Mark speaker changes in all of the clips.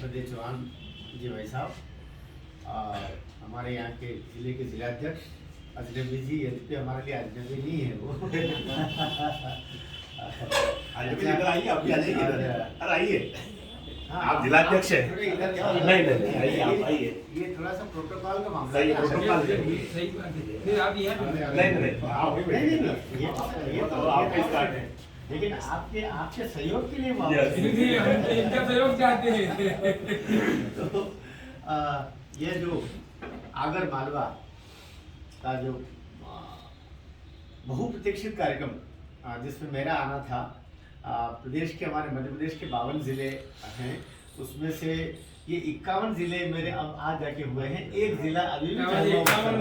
Speaker 1: लक्ष्मणदेव चौहान जी भाई साहब, हमारे यहाँ के जिले के जिलाध्यक्ष अजनबी जी, यद्यपि हमारे लिए अजनबी नहीं है वो
Speaker 2: अजनबी इधर आइए, आप भी आ जाइए इधर। अरे आइए, आप जिलाध्यक्ष हैं। नहीं आइए, आप आइए।
Speaker 1: ये थोड़ा सा प्रोटोकॉल का मामला
Speaker 2: सही
Speaker 1: है।
Speaker 2: प्रोटोकॉल
Speaker 3: सही बात है। फिर आप ये
Speaker 2: नहीं आप भी बैठिए।
Speaker 1: ये तो
Speaker 2: आपका स्टार्ट है।
Speaker 1: लेकिन आपके सहयोग के लिए
Speaker 2: Yes.
Speaker 3: इनका सहयोग चाहते हैं।
Speaker 1: तो ये जो आगर मालवा का जो बहुप्रतीक्षित कार्यक्रम जिसमें मेरा आना था, प्रदेश के हमारे मध्य प्रदेश के 52 जिले हैं, उसमें से ये 51 जिले मेरे अब आज जाके हुए हैं। एक जिला अभी भी
Speaker 3: हाँ, 51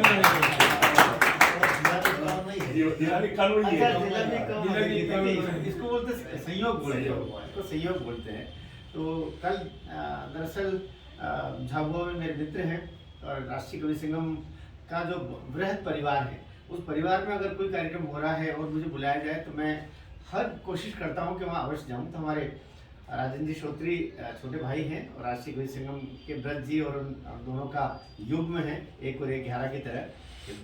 Speaker 3: में
Speaker 1: इसको बोलते संयोग बोलते हैं, इसको संयोग बोलते हैं। तो कल दरअसल झाबुआ में मेरे मित्र हैं और राष्ट्रीय कवि संगम का जो वृहद परिवार है, उस परिवार में अगर कोई कार्यक्रम हो रहा है और मुझे बुलाया जाए तो मैं हर कोशिश करता हूं कि वहां अवश्य जाऊं। तो हमारे राजन जी श्रोत्री छोटे भाई हैं और राष्ट्रीय कवि संगम के ब्रज जी और उन दोनों का युग्म है, एक और एक 11 की तरह,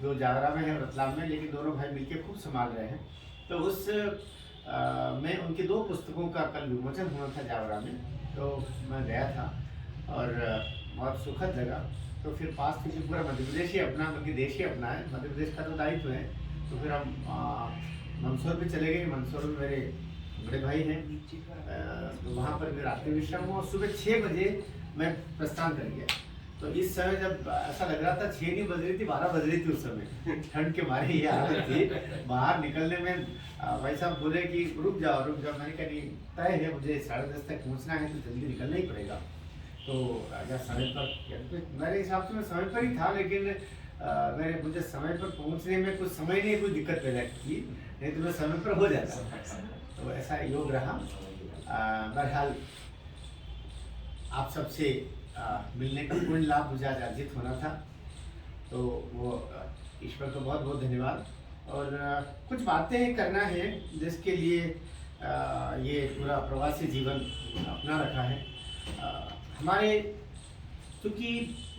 Speaker 1: दो जागरा में है रतलाम में, लेकिन दोनों भाई मिलकर खूब संभाल रहे हैं। तो उस में उनकी 2 पुस्तकों का कल विमोचन हुआ था जागरा में, तो मैं गया था और बहुत सुखद लगा। तो फिर पास थी पूरा मध्य प्रदेश ही अपना, बल्कि देश ही अपना है, मध्य प्रदेश का तो दायित्व है। तो फिर हम मंदसौर भी चले गए। मंदसौर में मेरे बड़े भाई हैं, तो वहाँ पर भी रात्रि विश्राम हुआ और सुबह 6 बजे मैं प्रस्थान कर गया। तो इस समय जब ऐसा लग रहा था 6 नहीं बज रही थी, 12 बज रही थी उस समय, ठंड के मारे ये हालत थी। बाहर निकलने में भाई साहब बोले कि रुक जाओ। मैंने कहा नहीं, तय है, मुझे 10:30 तक पहुँचना है, तो जल्दी निकलना ही पड़ेगा। तो राजा समय पर, मेरे हिसाब से मैं समय पर ही था, लेकिन मुझे समय पर पहुंचने में कुछ समय ने कोई दिक्कत पैदा की, नहीं तो मैं समय पर हो जाता। तो ऐसा योग रहा। बहरहाल आप सबसे मिलने का पूर्ण लाभ मुझे आज अर्जित होना था, तो वो ईश्वर को बहुत बहुत धन्यवाद। और कुछ बातें करना है जिसके लिए ये पूरा प्रवासी जीवन अपना रखा है। हमारे, क्योंकि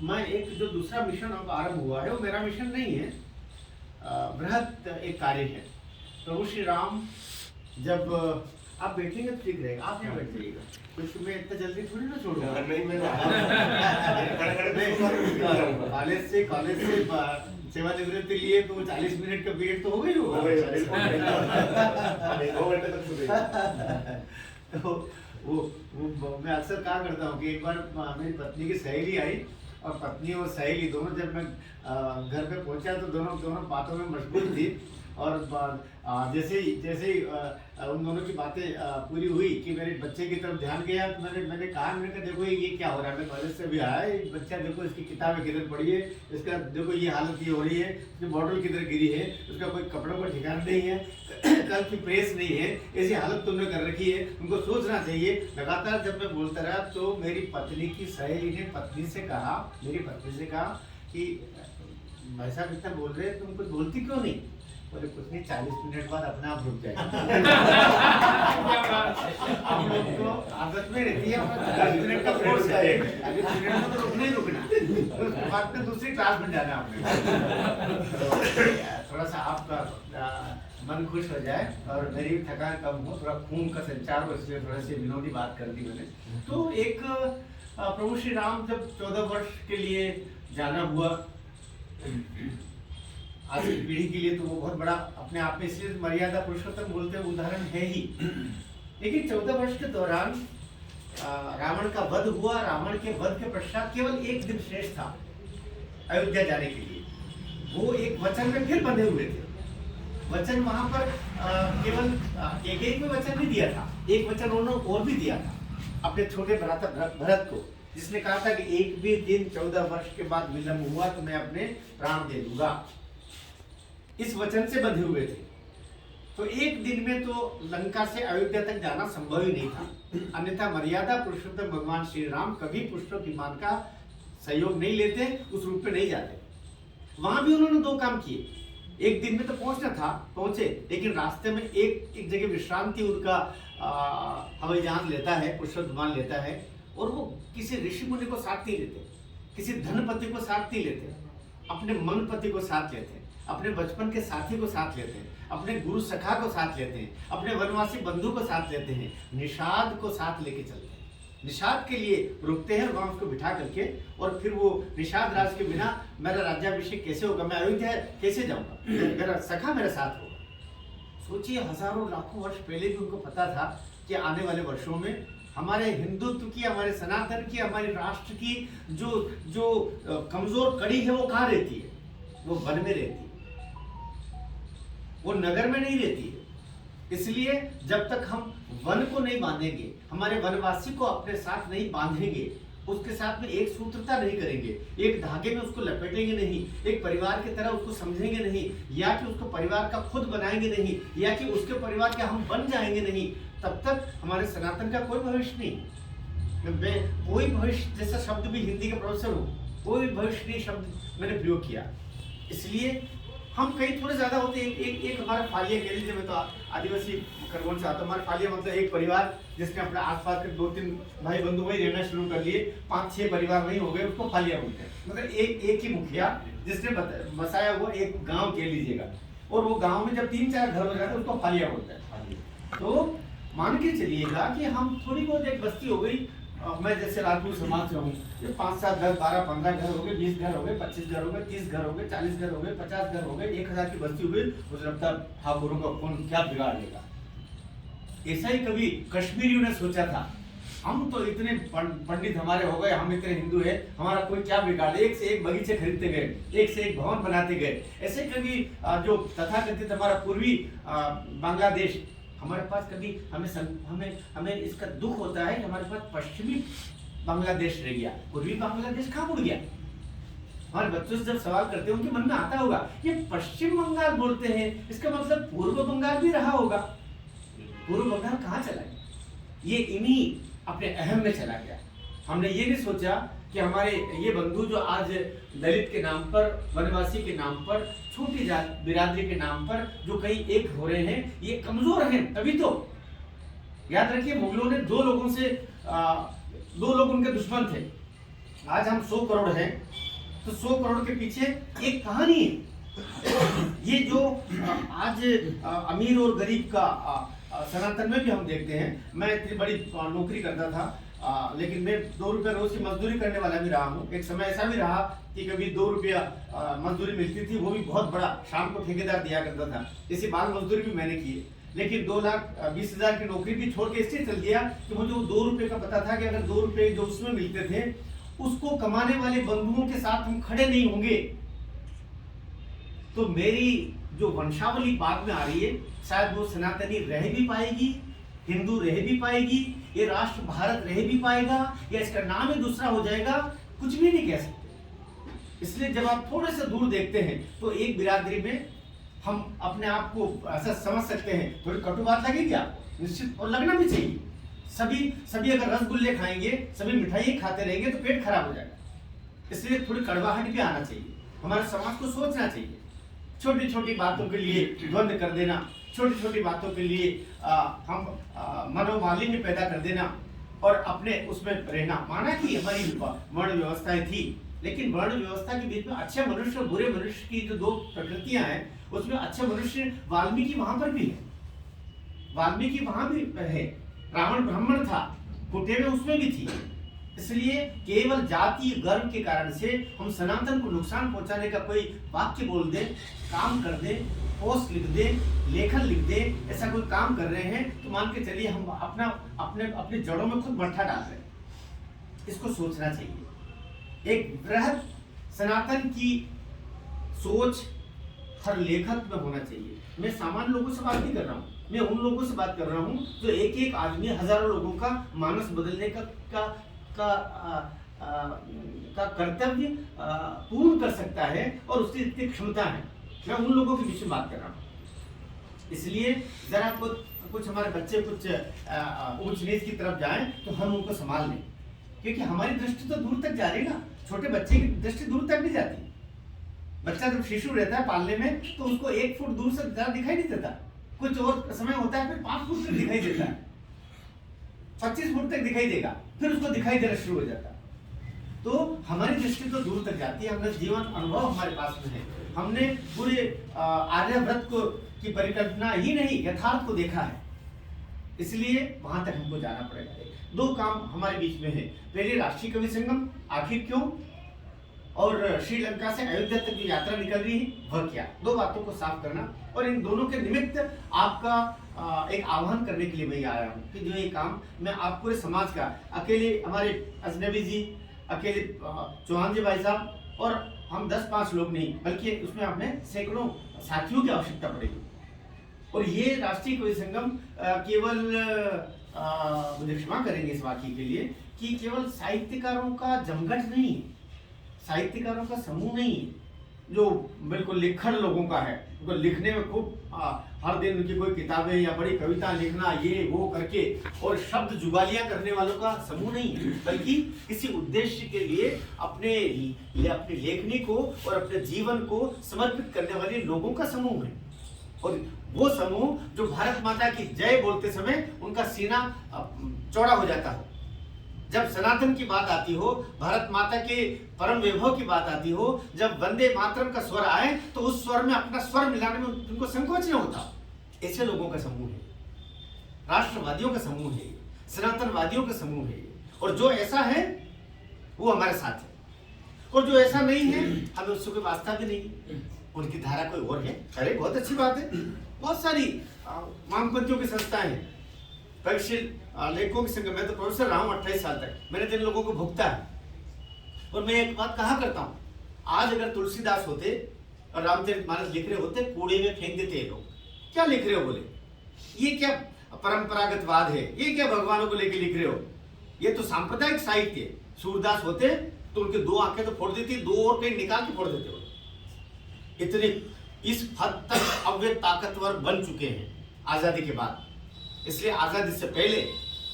Speaker 1: मैं एक जो दूसरा मिशन अब आरंभ हुआ है वो मेरा मिशन नहीं है, बृहद एक कार्य है। प्रभु श्री राम जब आप बैठेंगे तो ठीक रहेगा, आप यहाँ बैठ जाइएगा, कुछ मैं इतना जल्दी थोड़ी ना छोड़ूंगा।
Speaker 2: नहीं मैं
Speaker 1: कॉलेज से सेवानिवृत्ति लिए तो 40 मिनट का पीरियड तो हो गई होगा।
Speaker 2: 2 घंटे तक सुनेगा।
Speaker 1: तो वो मैं अक्सर कहा करता हूँ कि एक बार मेरी पत्नी की सहेली आई और पत्नी और सहेली दोनों, जब मैं घर पे पहुंचा तो दोनों बातों में मशगूल थी। और जैसे ही उन दोनों की बातें पूरी हुई कि मेरे बच्चे की तरफ ध्यान गया, तो मैंने कहा देखो ये क्या हो रहा है। मैं कॉलेज से भी आया, बच्चा देखो इसकी किताबें किधर पड़ी है, इसका देखो ये हालत ये हो रही है, इसकी बॉटल किधर गिरी है, उसका कोई कपड़ों का ठिकाना नहीं है, कल की प्रेस नहीं है, ऐसी हालत तुमने कर रखी है, उनको सोचना चाहिए। लगातार जब मैं बोलता रहा तो मेरी पत्नी की सहेली ने मेरी पत्नी से कहा कि भाई साहब इतना बोल रहे हैं, तुम कुछ बोलती क्यों नहीं? बोले कुछ नहीं, 40 मिनट बाद अपने आप रुक जाएगा। हम लोग को आदत में रहती है 40 मिनट का कोर्स है, 40 मिनट में तो रुकना ही रुकना, उसके बाद में दूसरी क्लास में जाना आपने। तो थोड़ा सा आपका मन खुश हो जाए और मेरी भी थकान कम हो, थोड़ा खून का संचार हो, इसलिए थोड़ा सी विनोदी बात कर दी मैंने। तो एक प्रभु श्री राम जब 14 वर्ष के लिए जाना हुआ आज की पीढ़ी के लिए, तो वो बहुत बड़ा अपने आप में, इसलिए मर्यादा पुरुषोत्तम बोलते हैं, उदाहरण है ही। लेकिन 14 वर्ष के दौरान रावण का वध हुआ। रावण के वध के पश्चात केवल एक दिन शेष था अयोध्या जाने के लिए। वो एक वचन में फिर बंधे हुए थे। वचन वहां पर केवल एक में वचन नहीं दिया था, एक वचन उन्होंने और भी दिया था अपने छोटे भरत को, जिसने कहा था कि एक भी दिन 14 वर्ष के बाद विलंब हुआ तो मैं अपने प्राण दे दूंगा। इस वचन से बंधे हुए थे। तो एक दिन में तो लंका से अयोध्या तक जाना संभव ही नहीं था, अन्यथा मर्यादा पुरुषोत्तम भगवान श्री राम कभी पुरुषों की मान का सहयोग नहीं लेते, उस रूप में नहीं जाते। वहां भी उन्होंने 2 काम किए। एक दिन में तो पहुंचना था, पहुंचे, लेकिन रास्ते में एक जगह विश्रांति उनका हवाई जहाज लेता है, पुरुषोत्तम विमान लेता है, और वो किसी ऋषि मुनि को साथ नहीं लेते, किसी धनपति को साथ नहीं लेते, अपने मनपति को साथ लेते हैं, अपने बचपन के साथी को साथ लेते हैं, अपने गुरु सखा को साथ लेते हैं, अपने वनवासी बंधु को साथ लेते हैं, निषाद को साथ लेके चलते हैं। निषाद के लिए रुकते हैं वहां उसको बिठा करके, और फिर वो निषाद राज के बिना मेरा राज्याभिषेक कैसे होगा, मैं अयोध्या कैसे जाऊंगा, मेरा सखा मेरे साथ होगा। सोचिए हजारों लाखों वर्ष पहले भी उनको पता था कि आने वाले वर्षों में हमारे हिंदुत्व की, हमारे सनातन की, हमारे राष्ट्र की जो जो कमजोर कड़ी है वो कहाँ रहती है, वो वन में रहती है, वो नगर में नहीं रहती है। इसलिए जब तक हम वन को नहीं बांधेंगे, हमारे वनवासी को अपने साथ नहीं बांधेंगे, उसके साथ में एक सूत्रता नहीं करेंगे, एक धागे में उसको लपेटेंगे नहीं, एक परिवार की तरह उसको समझेंगे नहीं, या कि उसको परिवार का खुद बनाएंगे नहीं, या कि उसके परिवार के हम बन जाएंगे नहीं, तब तक हमारे सनातन का कोई भविष्य नहीं। कोई भविष्य जैसा शब्द भी हिंदी के प्रोफेसर हूँ, कोई भविष्य नहीं शब्द मैंने प्रयोग किया। इसलिए हम कहीं थोड़े ज्यादा होते हैं। एक हमारा फालिया कह लीजिए, मैं तो आदिवासी खरगोन से आता हूँ। हमारा फालिया मतलब एक परिवार जिसने अपने आसपास के 2-3 भाई बंधु वही रहना शुरू कर लिए, 5-6 परिवार नहीं हो गए, उसको फालिया बोलते हैं। मतलब एक ही मुखिया जिसने बसाया हुआ एक गाँव कह लीजिएगा, और वो गाँव में जब 3-4 घर हो जाते हैं उसको फालिया बोलते हैं। तो मान के चलिएगा कि हम थोड़ी बहुत एक बस्ती हो गई, मैं जैसे राजपूत समाज से हूँ, ये 5-7 10 12 15 घर हो गए, 20 घर हो गए, 25 घर हो गए, 30 घर हो गए, 40 घर हो गए, 50 घर हो गए, 1000 की बस्ती हो गई, मुझे लगता है ठाकुरों का कौन क्या बिगाड़ लेगा। ऐसा ही कभी कश्मीरियों ने सोचा था, हम तो इतने पंडित हमारे हो गए, हम इतने हिंदू है, हमारा कोई क्या बिगाड़, एक से एक बगीचे खरीदते गए, एक से एक भवन बनाते गए। ऐसे कभी जो तथाकथित हमारा पूर्वी बांग्लादेश, हमारे पास कभी हमें इसका दुख होता है कि हमारे पास पश्चिमी बांग्लादेश रह गया, पूर्वी बांग्लादेश कहाँ मुड़ गया। हमारे बच्चों से जब सवाल करते हैं उनके मन में आता होगा ये पश्चिम बंगाल बोलते हैं, इसका मतलब पूर्व बंगाल भी रहा होगा, पूर्व बंगाल कहाँ चला गया, ये इन्हीं अपने अहम में चला गया। हमने ये नहीं सोचा कि हमारे ये बंधु जो आज दलित के नाम पर, वनवासी के नाम पर, छोटी जात बिरादरी के नाम पर जो कहीं एक हो रहे हैं, ये कमजोर हैं। तभी तो याद रखिए मुगलों ने 2 लोग उनके दुश्मन थे। आज हम 100 करोड़ हैं, तो 100 करोड़ के पीछे एक कहानी है। ये जो आज अमीर और गरीब का सनातन में भी हम देखते हैं। मैं इतनी बड़ी नौकरी करता था, लेकिन मैं 2 रुपये रोज की मजदूरी करने वाला भी रहा हूँ। एक समय ऐसा भी रहा कि कभी 2 रुपया मजदूरी मिलती थी, वो भी बहुत बड़ा, शाम को ठेकेदार दिया करता था। इसी बाल मजदूरी भी मैंने की, लेकिन 2,20,000 की नौकरी भी छोड़ के इसलिए चल दिया कि मुझे वो 2 रुपये का पता था कि अगर 2 रुपये जो उसमें मिलते थे उसको कमाने वाले बंधुओं के साथ हम खड़े नहीं होंगे, तो मेरी जो वंशावली बाद में आ रही है शायद वो सनातनी रह भी पाएगी, हिंदू रह भी पाएगी, ये राष्ट्र भारत रह भी पाएगा, या इसका नाम ही दूसरा हो जाएगा, कुछ भी नहीं कह सकते। इसलिए जब आप थोड़े से दूर देखते हैं तो एक बिरादरी में हम अपने आप को ऐसा समझ सकते हैं। थोड़ी कटु बात लगेगी आपको, निश्चित, और लगना भी चाहिए। सभी अगर रसगुल्ले खाएंगे, सभी मिठाई खाते रहेंगे तो पेट खराब हो जाएगा। इसलिए थोड़ी कड़वाहट भी आना चाहिए, हमारे समाज को सोचना चाहिए। छोटी छोटी बातों के लिए द्वंद्व कर देना, छोटी छोटी बातों के लिए हम मनोमालिन्य पैदा कर देना और अपने उसमें रहना। माना कि हमारी वर्ण व्यवस्थाएं थी, लेकिन वर्ण व्यवस्था के बीच में अच्छे मनुष्य और बुरे मनुष्य की जो 2 प्रकृतियां हैं, उसमें अच्छे मनुष्य वाल्मीकि वहां पर भी है, वाल्मीकि वहां भी है, रावण ब्राह्मण था, कुटेव उसमें भी थी। इसलिए केवल जातीय गर्व के कारण से हम सनातन को नुकसान पहुंचाने का कोई वाक्य बोल दे, काम कर दे, पोस्ट लिख दे, लेखन लिख दे, ऐसा कोई काम कर रहे हैं तो मान के चलिए हम अपने जड़ों में खुद मट्ठा डाल रहे हैं। इसको सोचना चाहिए। एक बृहद सनातन की सोच हर लेखक में होना चाहिए। मैं सामान्य लोगों से बात नहीं कर रहा हूँ, मैं उन लोगों से बात कर रहा हूँ जो एक आदमी हजारों लोगों का मानस बदलने का कर्तव्य पूर्ण कर सकता है और उसकी इतनी क्षमता है। मैं उन लोगों के बीच में बात कर रहा हूँ। इसलिए जरा कुछ हमारे बच्चे कुछ ऊंच नीच की तरफ जाएं तो हम उनको संभाल लें, क्योंकि हमारी दृष्टि तो दूर तक जा रही है ना। छोटे बच्चे की दृष्टि दूर तक नहीं जाती। बच्चा जब शिशु रहता है पालने में तो उसको 1 फुट दूर से ज्यादा दिखाई नहीं देता, कुछ और समय होता है फिर 5 फुट तक दिखाई देता है। 25 फुट तक दिखाई देगा, फिर उसको दिखाई देना शुरू हो जाता। तो हमारी दृष्टि तो दूर तक जाती है, हमने जीवन अनुभव हमारे पास में है, हमने पूरे आर्यव्रत को की परिकल्पना ही नहीं यथार्थ को देखा है, इसलिए वहां तक हमको जाना पड़ेगा। दो काम हमारे बीच में है, पहले राष्ट्रीय कवि संगम आखिर क्यों, और श्रीलंका से अयोध्या तक जो यात्रा निकल रही है वह क्या, दो बातों को साफ करना। और इन दोनों के निमित्त आपका एक आह्वान करने के लिए मैं आया हूँ कि जो ये काम मैं आप पूरे समाज का, अकेले हमारे अजनबी जी, अकेले चौहान जी भाई साहब और हम 10-5 लोग नहीं, बल्कि उसमें हमें सैकड़ों साथियों की आवश्यकता पड़ेगी। और ये राष्ट्रीय कवि संगम केवल मुझे क्षमा करेंगे इस वाक्य के लिए कि केवल साहित्यकारों का जमघट नहीं है, साहित्यकारों का समूह नहीं है जो बिल्कुल लिखण लोगों का है, उनको लिखने में खूब हर दिन उनकी कोई किताबें या बड़ी कविता लिखना ये वो करके और शब्द जुगालियां करने वालों का समूह नहीं है, बल्कि किसी उद्देश्य के लिए अपने लेखनी को और अपने जीवन को समर्पित करने वाले लोगों का समूह है। और वो समूह जो भारत माता की जय बोलते समय उनका सीना चौड़ा हो जाता हो, जब सनातन की बात आती हो, भारत माता के परम वैभव की बात आती हो, जब वंदे मातरम का स्वर आए तो उस स्वर में अपना स्वर मिलाने में उनको संकोच नहीं होता। ऐसे लोगों का समूह है, राष्ट्रवादियों का समूह है, सनातनवादियों का समूह है। और जो ऐसा है वो हमारे साथ है, और जो ऐसा नहीं है हमें उससे कोई वास्ता भी नहीं, उनकी धारा कोई और है। अरे बहुत अच्छी बात है, बहुत सारी वामपंथियों की संस्थाएं हैं, प्रगतिशील लेखकों की संख्या, मैं तो प्रोफेसर रहा हूँ 28 साल तक, मैंने जिन लोगों को भुगता है। और मैं एक बात कहा करता हूँ, आज अगर तुलसीदास होते और रामचरितमानस लिख रहे होते, कूड़े में फेंक देते ये लोग। क्या लिख रहे हो बोले, ये क्या परंपरागतवाद है, ये क्या भगवानों को लेके लिख रहे हो, ये तो सांप्रदायिक साहित्य है। सूरदास होते तो उनके 2 आंखें तो फोड़ देती, 2 और कहीं निकाल के फोड़ देते हो। इतने इस हद तक अव्य ताकतवर बन चुके हैं आजादी के बाद। इसलिए आजादी से पहले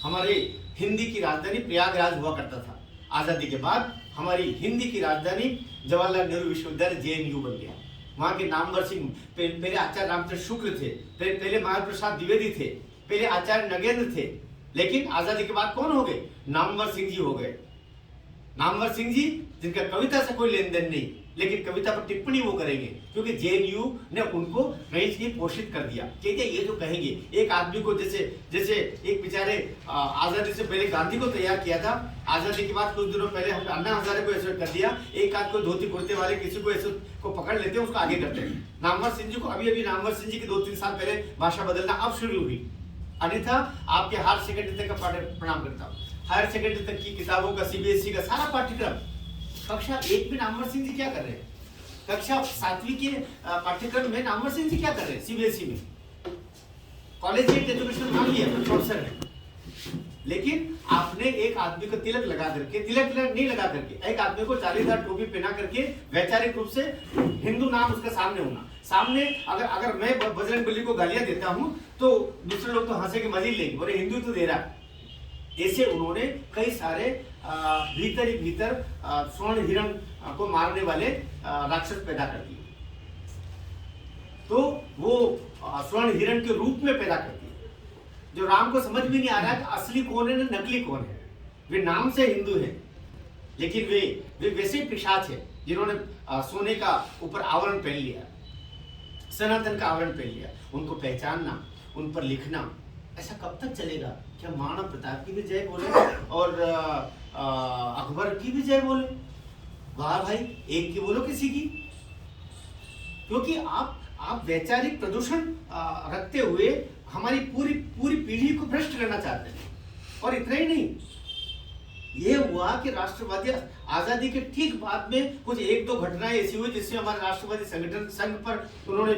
Speaker 1: हमारे हिंदी की राजधानी प्रयागराज हुआ करता था, आजादी के बाद हमारी हिंदी की राजधानी जवाहरलाल नेहरू विश्वविद्यालय JNU बन गया। वहाँ के नामवर सिंह पहले आचार्य रामचंद्र शुक्ल थे, पहले महावीर प्रसाद द्विवेदी थे, पहले आचार्य नगेंद्र थे, लेकिन आजादी के बाद कौन हो गए, नामवर सिंह जी हो गए। नामवर सिंह जी जिनका कविता से कोई लेन देन नहीं, लेकिन कविता पर टिप्पणी वो करेंगे क्योंकि JNU ने उनको कहीं पोषित कर दिया। कहते ये जो कहेंगे, एक आदमी को जैसे एक बेचारे आजादी से पहले गांधी को तैयार किया था, आजादी के बाद कुछ दिनों पहले हमने अन्ना हजारे को ऐसे कर दिया, एक आध को धोती कुर्ते वाले किसी को ऐसे को पकड़ लेते हैं, उसको आगे करते हैं। नामवर सिंह जी को अभी नामवर सिंह जी की 2-3 साल पहले भाषा बदलना अब शुरू हुई, अन्यथा आपके हायर सेकेंडरी तक का प्रणाम करता हूँ। हायर सेकेंडरी तक की किताबों का CBSE का सारा पाठ्यक्रम, कक्षा 1 में नामवर सिंह जी क्या कर रहे हैं, कक्षा 7वीं के पाठ्यक्रम में नामवर सिंह जी क्या कर रहे हैं CBSE में, कॉलेज एजुकेशन नाम लिया प्रोफेसर है। लेकिन आपने एक आदमी को तिलक लगा करके, तिलक नहीं लगा करके, एक आदमी को 40,000 टोपी पहना करके वैचारिक रूप से हिंदू नाम उसका सामने होना, सामने अगर मैं बजरंगबली को गालियां देता हूं तो दूसरे लोग तो हंसे के मजे लेंगे, बोले हिंदू तो दे रहा। ऐसे उन्होंने कई सारे भीतर ही भीतर स्वर्ण हिरण को मारने वाले राक्षस पैदा कर दिए, तो वो स्वर्ण हिरण के रूप में पैदा कर दिए, जो राम को समझ भी नहीं आ रहा है कि असली कौन है नकली कौन है। वे नाम से हिंदू हैं, लेकिन वे वैसे पिशाच है जिन्होंने सोने का ऊपर आवरण पहन लिया, सनातन का आवरण पहन लिया। उनको पहचानना, उन पर लिखना, ऐसा कब तक चलेगा? क्या महाराणा प्रताप की भी जय बोले और अकबर की भी जय बोले? वाह भाई, एक की बोलो किसी की, क्योंकि आप वैचारिक प्रदूषण रखते हुए हमारी पूरी पीढ़ी को भ्रष्ट करना चाहते हैं। और इतना ही नहीं, ये हुआ कि राष्ट्रवादी आजादी के ठीक बाद में कुछ 1-2 घटनाएं ऐसी हुई जिससे हमारे राष्ट्रवादी संगठन संघ पर उन्होंने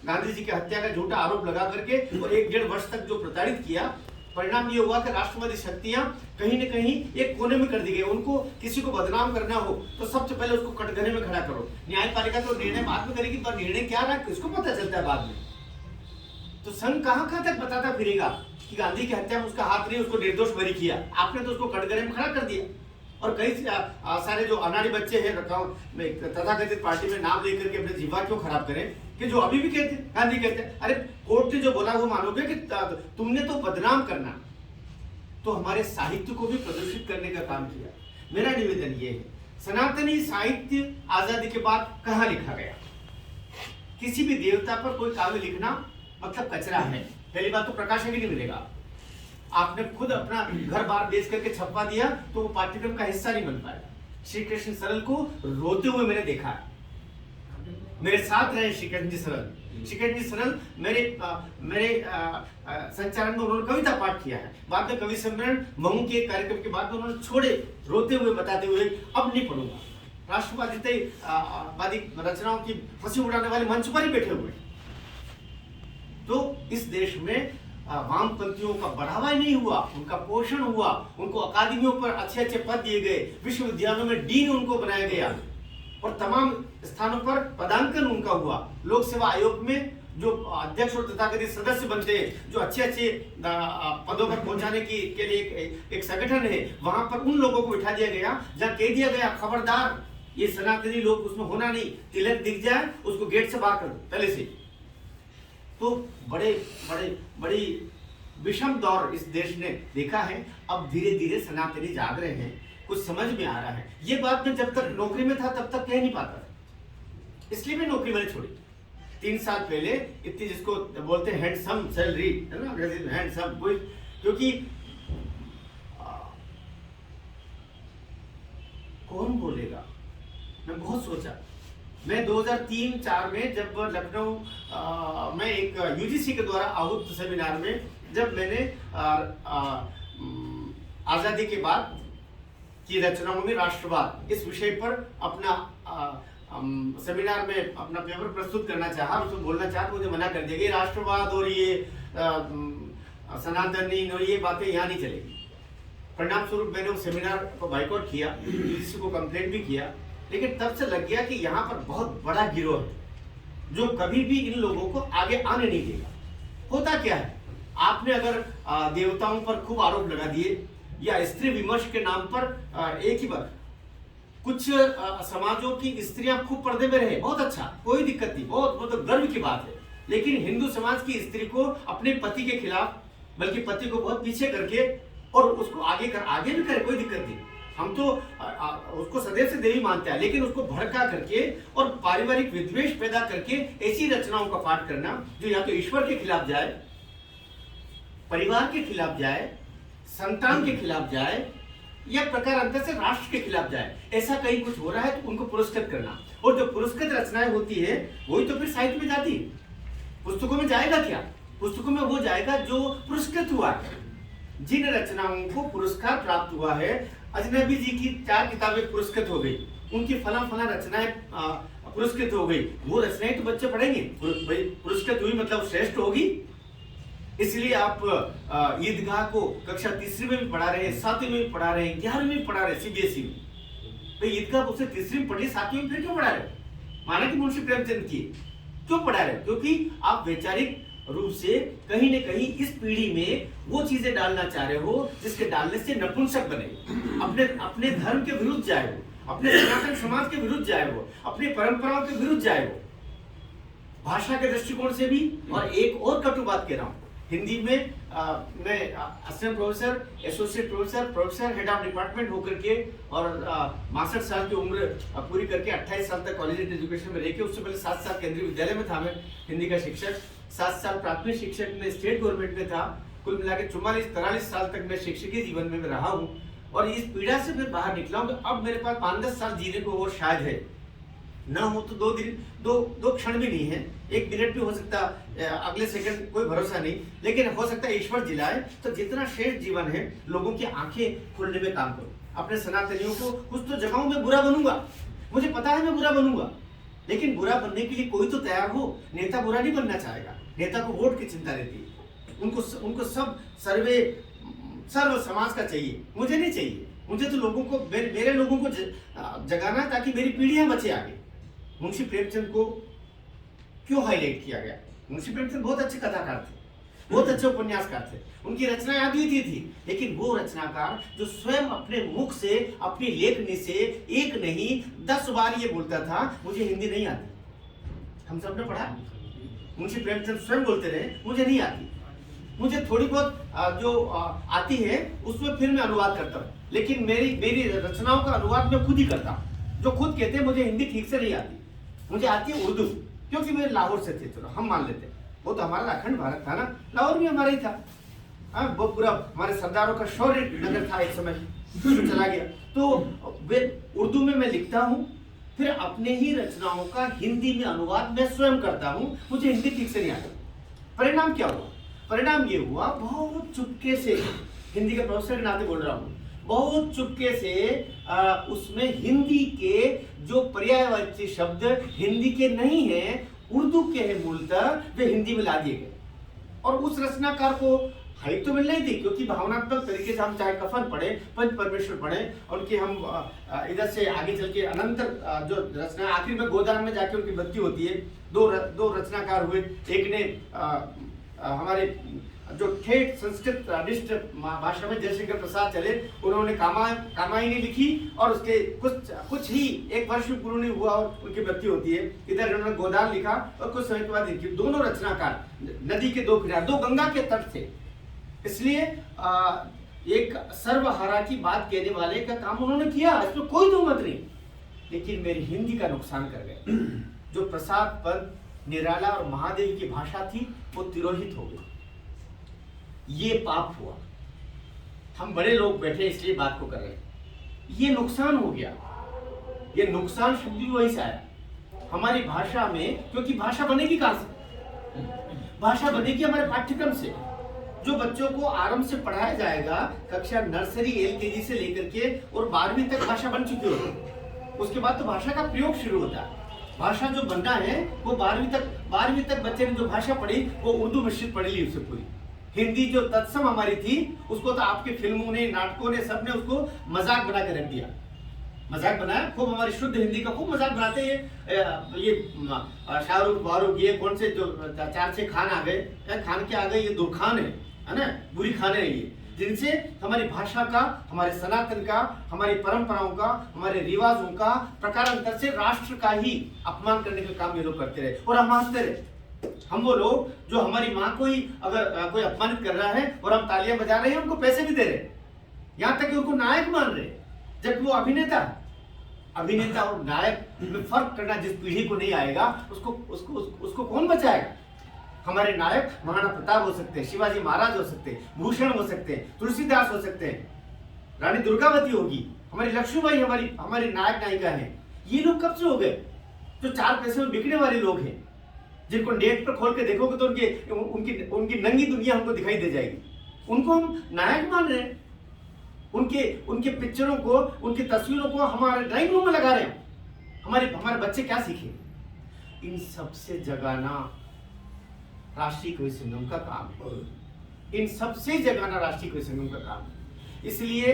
Speaker 1: गांधी जी की हत्या का झूठा आरोप लगा करके और 1-1.5 वर्ष तक जो प्रताड़ित किया, परिणाम ये हुआ कि राष्ट्रवादी शक्तियां कहीं न कहीं एक कोने में कर दी गई। उनको किसी को बदनाम करना हो तो सबसे पहले उसको कटघरे में खड़ा करो। न्यायपालिका तो निर्णय बाद में करेगी, पर निर्णय क्या रहा किसको पता चलता है बाद में। तो संघ कहां तक बताता फिरेगा कि गांधी की हत्या में उसका हाथ नहीं, उसको निर्दोष बरी किया, आपने तो उसको कटघरे में खड़ा कर दिया। और कई सारे जो अनाड़ी बच्चे हैं तथाकथित पार्टी में नाम लेकर के अपने जीवा क्यों खराब करें, कि जो अभी भी कहते गांधी कहते हैं, अरे कोर्ट ने जो बोला वो मानोगे कि तुमने तो बदनाम करना, तो हमारे साहित्य को भी प्रदर्शित करने का काम किया। मेरा निवेदन ये है, सनातनी साहित्य आजादी के बाद कहाँ लिखा गया? किसी भी देवता पर कोई काव्य लिखना मतलब कचरा है। पहली बात तो प्रकाशक ही नहीं मिलेगा। आपने खुद अपना घर बार बेच करके छपवा दिया तो वो पाठ्यक्रम का हिस्सा नहीं बन पाएगा। श्री कृष्ण सरल को रोते हुए मैंने देखा है, मेरे साथ रहे श्री कृष्ण जी सरल। श्री कृष्ण जी सरल मेरे संचालन में उन्होंने कविता पाठ किया है। बाद में कवि सम्मेलन महू के कार्यक्रम के बाद में उन्होंने छोड़े, रोते हुए बताते हुए अब नहीं पढ़ूंगा। राष्ट्रवादी रचनाओं की हंसी उड़ाने वाले मंच पर ही बैठे हुए। तो इस देश में वामपंथियों का बढ़ावा ही नहीं हुआ, उनका पोषण हुआ, उनको अकादमियों पर अच्छे अच्छे पद दिए गए, विश्वविद्यालयों में डीन उनको बनाया गया और तमाम स्थानों पर पदांकन उनका हुआ। लोक सेवा आयोग में जो अध्यक्ष और तथाकथित सदस्य बनते हैं, जो अच्छे अच्छे पदों पर पहुंचाने के लिए एक संगठन है, वहां पर उन लोगों को बिठा दिया गया जहां कह दिया गया खबरदार ये सनातनी लोग उसमें होना नहीं, तिलक दिख जाए उसको गेट से बाहर कर दो पहले से। तो बड़ी विषम दौर इस देश ने देखा है। अब धीरे धीरे सनातनी जाग रहे हैं, कुछ समझ में आ रहा है। ये बात मैं जब तक नौकरी में था तब तक कह नहीं पाता, इसलिए मैं नौकरी मैंने छोड़ी। 3 साल पहले इतनी जिसको बोलते हैं हैंडसम सैलरी है ना, हैंडसम, क्योंकि कौन बोलेगा, मैं बहुत सोचा। मैं 2003-04 में जब लखनऊ में एक यूजीसी के द्वारा आहूत सेमिनार में जब मैंने आजादी के बाद की रचनाओं में राष्ट्रवाद इस विषय पर अपना सेमिनार में अपना पेपर प्रस्तुत करना चाहा, उसमें बोलना चाहा तो मुझे मना कर दिया कि राष्ट्रवाद और ये सनातनी और ये बातें यहाँ नहीं चलेगी। परिणाम स्वरूप मैंने उस सेमिनार को बाइकआउट किया, यूजीसी को कंप्लेंट भी किया। लेकिन तब से लग गया कि यहाँ पर बहुत बड़ा गिरोह है जो कभी भी इन लोगों को आगे आने नहीं देगा। होता क्या है, आपने अगर देवताओं पर खूब आरोप लगा दिए या स्त्री विमर्श के नाम पर एक ही बार कुछ समाजों की स्त्रियां खूब पर्दे में रहे, बहुत अच्छा, कोई दिक्कत नहीं, बहुत मतलब गर्व की बात है। लेकिन हिंदू समाज की स्त्री को अपने पति के खिलाफ, बल्कि पति को बहुत पीछे करके और उसको आगे भी करे, कोई दिक्कत नहीं। हम तो उसको सदैव से देवी मानते हैं, लेकिन उसको भड़का करके और पारिवारिक विद्वेष पैदा करके ऐसी रचनाओं का पाठ करना जो या तो ईश्वर के खिलाफ जाए, परिवार के खिलाफ जाए, संतान के खिलाफ जाए या प्रकार अंतर से राष्ट्र के खिलाफ जाए, ऐसा कहीं कुछ हो रहा है तो उनको पुरस्कृत करना। और जो पुरस्कृत रचनाएं होती है वही तो फिर साहित्य में जाती है। पुस्तकों में जाएगा क्या? पुस्तकों में वो जाएगा जो पुरस्कृत हुआ है। जिन रचनाओं को पुरस्कार प्राप्त हुआ है, अजनबी जी की 4 किताबें पुरस्कृत हो गई, उनकी फला रचनाएं पुरस्कृत हो गई, वो रचनाएं तो बच्चे पढ़ेंगे, पुरस्कृत हुई मतलब श्रेष्ठ होगी। इसलिए आप ईदगाह को कक्षा 3री में भी पढ़ा रहे हैं, 7वीं में भी पढ़ा रहे हैं, 11वीं में भी पढ़ा रहे हैं सीबीएसई में। तो ईदगाह उससे 3री में पढ़ी, 7वीं में फिर क्यों पढ़ा रहे? माना कि मुंशी प्रेमचंद की, क्यों पढ़ा रहे? क्योंकि आप वैचारिक रूप से कहीं न कहीं इस पीढ़ी में वो चीजें डालना चाह रहे हो जिसके डालने से नपुंसक बने, अपने धर्म के विरुद्ध जाए वो, अपने सनातन समाज के विरुद्ध जाए वो, अपनी परंपराओं के विरुद्ध जाए वो, भाषा के दृष्टिकोण से भी। और एक और कटु बात कह रहा हूँ, हिंदी में मैं assistant professor, associate professor, head of department होकर के और 62 साल की उम्र पूरी करके 28 साल तक कॉलेज एजुकेशन में रह के, उससे पहले 7 साल केंद्रीय विद्यालय में था मैं हिंदी का शिक्षक, 7 साल प्राथमिक शिक्षक में स्टेट गवर्नमेंट में था। कुल मिला के 44-43 साल तक मैं शिक्षकीय जीवन में रहा हूँ और इस पीड़ा से फिर बाहर निकला हूँ। तो अब मेरे पास 5-10 साल जीने को और शायद है, ना हो तो 2 दिन, दो क्षण भी नहीं है, 1 मिनट भी हो सकता, अगले सेकंड कोई भरोसा नहीं, लेकिन हो सकता है ईश्वर जिलाए। तो जितना शेष जीवन है, लोगों की आंखें खोलने में काम करो। अपने सनातनियों को कुछ तो जगहों में बुरा बनूंगा, मुझे पता है मैं बुरा बनूंगा, लेकिन बुरा बनने के लिए कोई तो तैयार हो। नेता बुरा नहीं बनना चाहेगा, नेता को वोट की चिंता रहती है, उनको सब सर्व समाज का चाहिए, मुझे नहीं चाहिए। मुझे तो लोगों को, मेरे लोगों को जगाना ताकि मेरी पीढ़ियां बचे आगे। मुंशी प्रेमचंद को क्यों हाईलाइट किया गया? मुंशी प्रेमचंद बहुत अच्छे कथाकार थे, बहुत अच्छे उपन्यासकार थे, उनकी रचनाएं अद्वितीय थी, लेकिन वो रचनाकार जो स्वयं अपने मुख से, अपनी लेखनी से एक नहीं 10 बार ये बोलता था, मुझे हिंदी नहीं आती। हम सब ने पढ़ा, मुंशी प्रेमचंद स्वयं बोलते रहे, मुझे नहीं आती। मुझे थोड़ी बहुत जो आती है उसमें फिर मैं अनुवाद करता हूँ, लेकिन मेरी रचनाओं का अनुवाद मैं खुद ही करता हूँ। जो खुद कहते हैं मुझे हिंदी ठीक से नहीं आती, मुझे आती है उर्दू, क्योंकि मैं लाहौर से थे। चलो हम मान लेते हैं, वो तो हमारा अखंड भारत था ना, लाहौर भी हमारा ही था। वो पूरा हमारे सरदारों का शौर्य नगर था, एक समय चला गया। तो वे उर्दू में मैं लिखता हूँ, फिर अपने ही रचनाओं का हिंदी में अनुवाद मैं स्वयं करता हूँ। मुझे हिंदी ठीक से नहीं आता। परिणाम क्या हुआ? परिणाम ये हुआ, बहुत चुपके से, हिंदी के प्रोफेसर के नाते बोल रहा हूँ, बहुत चुपके से उसमें हिंदी के जो पर्यायवाची शब्द हिंदी के नहीं है, उर्दू के हैं मूलतः, वे हिंदी में ला दिए गए। और उस रचनाकार को हाइट तो मिल रही थी, क्योंकि भावनात्मक तरीके से हम चाहे कफन पढ़े, पंच परमेश्वर पढ़े, उनके हम इधर से आगे चल के अनंत जो रचना, आखिर में गोदान में जाके उनकी मृत्यु होती है। दो रचनाकार हुए, एक ने हमारे जो ठेठ संस्कृत अनिष्ट भाषा में जयशंकर प्रसाद चले, उन्होंने कामायनी लिखी और उसके कुछ ही एक वर्ष में पूर्ण नहीं हुआ और उनकी मृत्यु होती है। इधर उन्होंने गोदान लिखा और कुछ समय के बाद लिखी। दोनों रचनाकार नदी के दो किनारे, दो गंगा के तट थे, इसलिए एक सर्वहारा की बात कहने वाले का काम उन्होंने किया, इसमें कोई दो मत नहीं। लेकिन मेरी हिंदी का नुकसान कर गए। जो प्रसाद पद, निराला और महादेवी की भाषा थी, वो तिरोहित हो गई। ये पाप हुआ। हम बड़े लोग बैठे इसलिए बात को कर रहे हैं। ये नुकसान हो गया। ये नुकसान शब्द भी वही से आया हमारी भाषा में, क्योंकि भाषा बनेगी कहां से? भाषा बनेगी हमारे पाठ्यक्रम से। जो बच्चों को आरंभ से पढ़ाया जाएगा, कक्षा नर्सरी LKG से लेकर के और 12वीं तक भाषा बन चुकी होगी, उसके बाद तो भाषा का प्रयोग शुरू होता है। भाषा जो बनना है वो 12वीं तक बच्चे ने जो भाषा पढ़ी वो उर्दू मिश्रित पढ़ी ली उससे पूरी। हिंदी जो तत्सम हमारी थी, उसको तो आपके फिल्मों ने, नाटकों ने, सबने उसको मजाक बना के रख दिया। मजाक बनाया खूब, हमारी शुद्ध हिंदी का खूब मजाक बनाते हैं। ये शाहरुख वाहरुख, ये कौन से जो 4-6 खान आ गए, खान के आ गए, ये 2 खान है ना, बुरी खाने हैं ये, जिनसे हमारी भाषा का, हमारे सनातन का, हमारी परंपराओं का, हमारे रिवाजों का, प्रकारांतर से राष्ट्र का ही अपमान करने का काम ये लोग करते रहे और हम हंसते रहे। हम वो लोग जो हमारी माँ को ही अगर कोई अपमानित कर रहा है और हम तालियां बजा रहे हैं, उनको पैसे भी दे रहे हैं, यहाँ तक कि उनको नायक मान रहे हैं, जबकि वो अभिनेता और नायक में फर्क करना जिस पीढ़ी को नहीं आएगा, उसको कौन बचाएगा? हमारे नायक महाराणा प्रताप हो सकते हैं, शिवाजी महाराज हो सकते हैं, भूषण हो सकते हैं, तुलसीदास हो सकते हैं, रानी दुर्गावती होगी, हमारी लक्ष्मीबाई हमारी नायक नायिका है। ये लोग कब से हो गए? जो 4 पैसे में बिकने वाले लोग हैं, जिनको नेट पर खोल के देखोगे तो उनकी नंगी दुनिया हमको दिखाई दे जाएगी। उनको हम नायक मान रहे हैं, उनके पिक्चरों को, उनकी तस्वीरों को हमारे ड्राइंग रूम में लगा रहे हैं। हमारे बच्चे क्या सीखे? इन सबसे जगाना राष्ट्रीय कवि संगम का काम है। इन सबसे जगाना राष्ट्रीय कवि संगम का काम है। इसलिए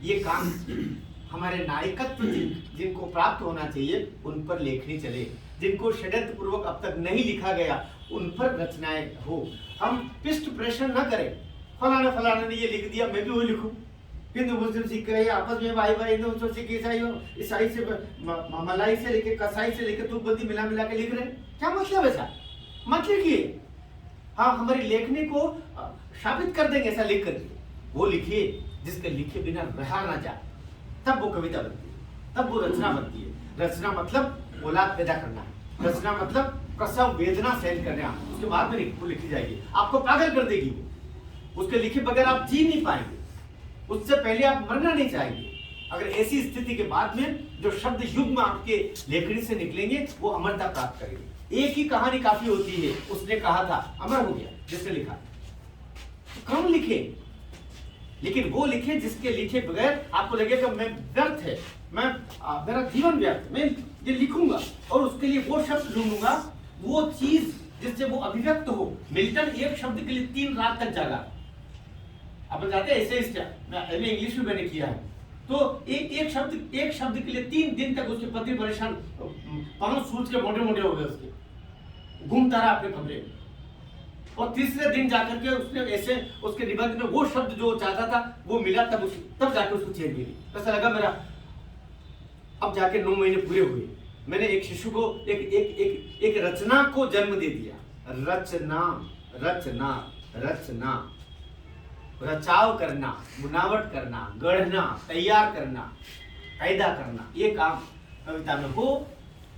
Speaker 1: ये काम हमारे नायकत्व जिनको प्राप्त होना चाहिए, उन पर लेखनी चले। जिनको षड्यंत्र पूर्वक अब तक नहीं लिखा गया, उन पर रचनाएं हो। हम पृष्ठ प्रेषण न करें, फलाना ने ये लिख दिया, मैं भी वो लिखूं। हिंदू मुस्लिम सिख गए आपस में, भाई हिंदू सिख ईसाई से, मलाई से लेके कसाई से लेके तुकबंदी मिला के लिख रहे हैं। क्या मतलब ऐसा? मत लिखिए। हाँ, हमारी लेखनी को साबित कर देंगे ऐसा लिख करके। वो लिखिए जिसके लिखे बिना रहा ना जाए, तब वो कविता बनती है, तब वो रचना बनती है। रचना मतलब औलाद पैदा करना है। रचना मतलब प्रसव वेदना सहन करना। उसके बाद में वो लिखी जाएगी, आपको पागल कर देगी वो। उसके लिखे बगैर आप जी नहीं पाएंगे, उससे पहले आप मरना नहीं चाहेंगे। अगर ऐसी स्थिति के बाद में जो शब्द युग्म आपके लेखनी से निकलेंगे, वो अमरता प्राप्त करेंगे। एक ही कहानी काफी होती है, उसने कहा था, अमर हो गया जिसने लिखा। तो कम लिखे, लेकिन वो लिखे जिसके लिखे बगैर आपको लगेगा मैं व्यर्थ है, मेरा जीवन व्यर्थ, मैं ये लिखूंगा और उसके लिए वो शब्द ढूंढूंगा, वो चीज जिससे वो अभिव्यक्त हो। मिल्टन एक शब्द के लिए 3 रात तक जागा। आप जानते हैं, ऐसे मैं इंग्लिश में मैंने किया है। तो एक शब्द के लिए 3 दिन तक उसके पति परेशान, पांव सूज के मोटे हो गए, उसके घूमता रहा अपने कमरे में। और तीसरे दिन जाकर के उसने ऐसे उसके निबंध में वो शब्द जो चाहता था वो मिला, तब जाके उसको चैन मिली। ऐसा लगा मेरा अब जाके 9 महीने पूरे हुए, मैंने एक शिशु को एक रचना को जन्म दे दिया। रचना रचना, रचाव करना, बुनावट करना, गढ़ना, तैयार करना, पैदा करना, ये काम कविता में हो,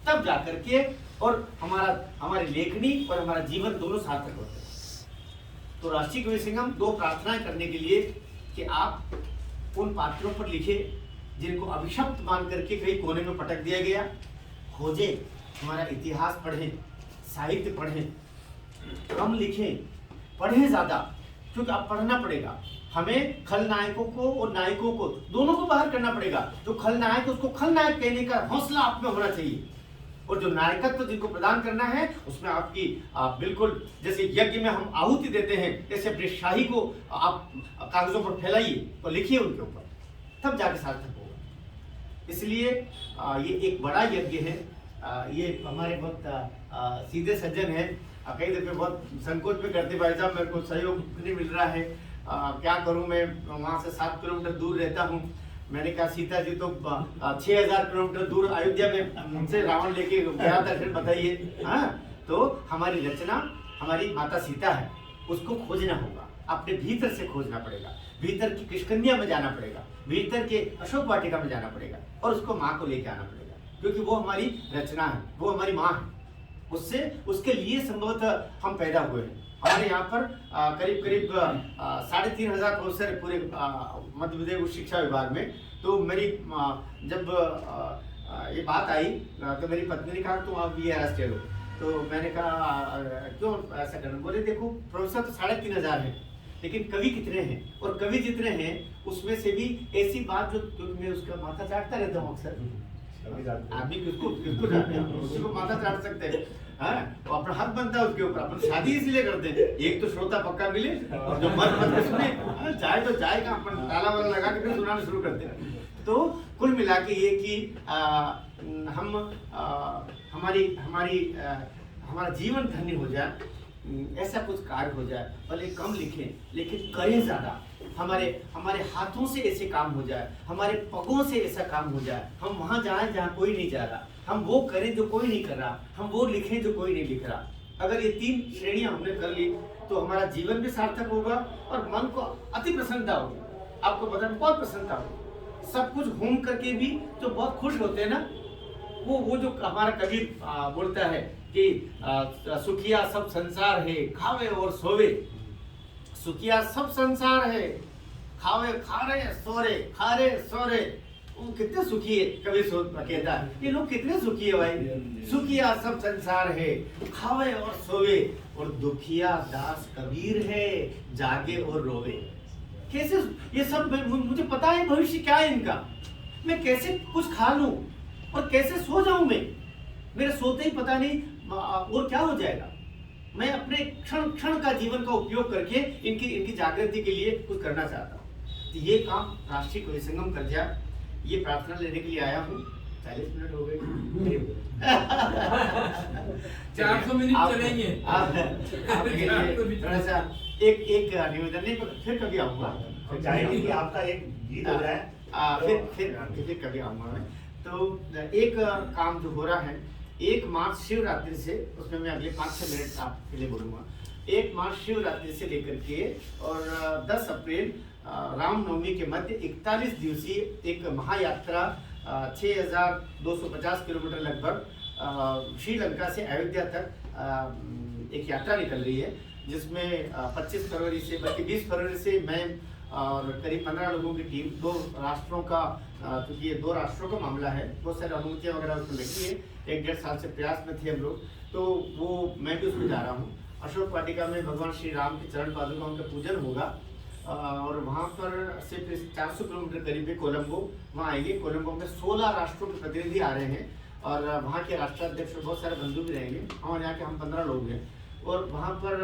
Speaker 1: तब जाकर के और हमारी लेखनी और हमारा जीवन दोनों सार्थक होते हैं। तो राष्ट्रीय कवि संगम दो प्रार्थनाएं करने के लिए कि आप उन पात्रों पर लिखे जिनको अभिशप्त मान करके कहीं कोने में पटक दिया गया, खोजे, हमारा इतिहास पढ़ें, साहित्य पढ़ें, कम लिखें, पढ़ें ज़्यादा, क्योंकि आप पढ़ना पड़ेगा। हमें खलनायकों को और नायकों को दोनों को बाहर करना पड़ेगा। जो खलनायक उसको खलनायक कहने का हौसला आप में होना चाहिए, और जो नायकत्व जिनको प्रदान करना है उसमें आपकी बिल्कुल जैसे यज्ञ में हम आहुति देते हैं, ऐसे अपनी शाही को आप कागजों पर फैलाइए और लिखिए उनके ऊपर, तब जाके सार्थक होगा। इसलिए ये एक बड़ा यज्ञ है। ये हमारे बहुत सीधे सज्जन हैं, कई दफे बहुत संकोच में करते, भाई साहब मेरे को सहयोग नहीं मिल रहा है, क्या करूं, मैं वहाँ से 7 किलोमीटर दूर रहता हूँ। मैंने कहा सीता जी तो 6000 किलोमीटर दूर अयोध्या में उनसे रावण लेके गया था, फिर बताइए। हाँ, तो हमारी रचना हमारी माता सीता है, उसको खोजना होगा, अपने भीतर से खोजना पड़ेगा, भीतर की किष्किंधा में जाना पड़ेगा, भीतर के अशोक वाटिका में जाना पड़ेगा और उसको माँ को लेके आना पड़ेगा, क्योंकि वो हमारी रचना है, वो हमारी माँ है। उससे उसके लिए संभवतः हम पैदा हुए हैं। हमारे यहाँ पर करीब 3500 प्रोफेसर है पूरे मध्य प्रदेश उच्च शिक्षा विभाग में। तो मेरी जब ये बात आई तो मेरी पत्नी ने कहा तुम आप BRS चलो, तो मैंने कहा क्यों ऐसा करना, बोले देखो प्रोफेसर तो 3500 हैं, लेकिन कवि कितने हैं, और कवि जितने हैं उसमें से भी ऐसी बात जो मैं उसका माथा चाटता रहता हूँ अक्सर। आदमी किसको चाटते हैं, उसको माथा चाट सकते हैं, तो अपना हक बनता है उसके ऊपर। अपन शादी इसलिए करते हैं, एक तो श्रोता पक्का मिले और जो मत के सुने, चाहे तो चाहे का अपन ताला वाला लगा के फिर सुनाना शुरू करते हैं। तो कुल मिला के ये कि हमारा जीवन धन्य हो जाए, ऐसा कुछ कार्य हो जाए, भले कम लिखें लेकिन करें ज़्यादा। हमारे हाथों से ऐसे काम हो जाए, हमारे पगों से ऐसा काम हो जाए, हम वहाँ जाएं जहाँ कोई नहीं जा रहा, हम वो करें जो कोई नहीं कर रहा, हम वो लिखें जो कोई नहीं लिख रहा। अगर ये 3 श्रेणियां हमने कर ली तो हमारा जीवन भी सार्थक होगा और मन को अति प्रसन्नता होगी। आपको पता है बहुत प्रसन्नता होगी। सब कुछ घूम करके भी जो बहुत खुश होते हैं ना, वो जो हमारा कवि बोलता है कि सुखिया सब संसार है, खावे और सोवे। सुखिया सब संसार है, खावे खा रहे सो रहे, खा रहे सो रहे, वो कितने सुखी है। कवि कहता है ये लोग कितने सुखी है भाई। सुखिया सब संसार है, खावे और सोवे, और दुखिया दास कबीर है, जागे और रोवे। कैसे ये सब, मुझे पता है भविष्य क्या है इनका, मैं कैसे कुछ खा लूं और कैसे सो जाऊं मैं, मेरे सोते ही पता नहीं और क्या हो जाएगा। मैं अपने क्षण क्षण का जीवन का उपयोग करके इनकी जागृति के लिए कुछ करना चाहता हूँ। तो ये काम राष्ट्रीय कवि संगम कर जाए, ये प्रार्थना लेने के लिए आया हूँ। 40 मिनट हो गए
Speaker 3: 400 मिनट चलेंगे।
Speaker 1: थोड़ा सा एक निवेदन, नहीं फिर कभी आऊँगा,
Speaker 2: चाहेंगे कि आपका एक गीत हो जाए,
Speaker 1: फिर कभी आऊँगा मैं। तो एक काम जो हो रहा है, 1 मार्च शिवरात्रि से, उसमें मैं अगले 5-6 मिनट आपके लिए बोलूँगा। 1 मार्च शिवरात्रि से लेकर के और 10 अप्रैल रामनवमी के मध्य 41 दिवसीय एक महायात्रा 6250 किलोमीटर लगभग श्रीलंका से अयोध्या तक एक यात्रा निकल रही है, जिसमें 25 फरवरी से बल्कि 20 फरवरी से मैं और करीब 15 लोगों की टीम, 2 राष्ट्रों का, क्योंकि ये 2 राष्ट्रों का मामला है, बहुत सारी अनुमतियाँ वगैरह उसमें लगी है। 1-1.5 साल से प्रयास में थे हम लोग, तो वो मैं भी उसमें जा रहा हूँ। अशोक वाटिका में भगवान श्री राम के चरण पादुकाओं का पूजन होगा, और वहाँ पर से फिर 400 किलोमीटर करीब है कोलंबो, वहाँ आएंगे। कोलंबो में 16 राष्ट्रों के प्रतिनिधि आ रहे हैं, और वहाँ के राष्ट्राध्यक्ष बहुत सारे बंधु भी रहेंगे, और यहाँ के हम 15 लोग हैं। और वहाँ पर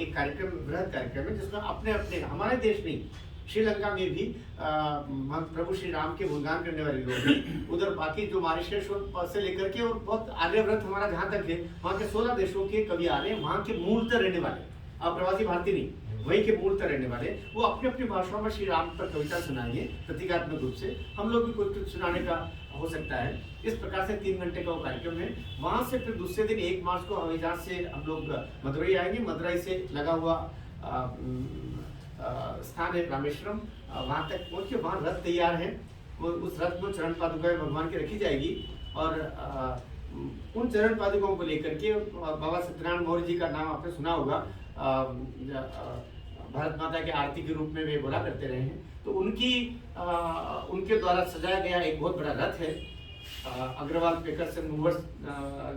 Speaker 1: एक कार्यक्रम, बृहद कार्यक्रम है, जिसमें अपने अपने, हमारे देश नहीं, श्रीलंका में भी प्रभु श्री राम के गुणगान करने वाले लोग हैं। उधर बाकी जो मॉरिशस से लेकर के और बहुत आर्यव्रत हमारा जहाँ तक है, वहाँ के 16 देशों के कवि आ रहे हैं। वहाँ के मूलतः रहने वाले, प्रवासी भारतीय नहीं, वहीं के मूलतः रहने वाले, वो अपनी अपनी भाषाओं में श्री राम पर कविता सुनाएंगे प्रतीकात्मक रूप से। हम लोग भी कुछ सुनाने का हो सकता है। इस प्रकार से 3 घंटे का वो कार्यक्रम है। वहाँ से फिर दूसरे दिन 1 मार्च को हवाई जहाज से हम लोग मदुरई आएंगे। मदुरई से लगा हुआ स्थान है रामेश्वरम, वहाँ तक पहुँच के वहाँ रथ तैयार है। वो उस रथ में चरण पादुकाएं भगवान की रखी जाएगी और उन चरण पादुकाओं को लेकर के बाबा सत्यनारायण मौर्य जी का नाम आपने सुना होगा, भारत माता के आरती के रूप में वे बोला करते रहे हैं। तो उनके द्वारा सजाया गया एक बहुत बड़ा रथ है। अग्रवाल पेकर्स एंड मूवर्स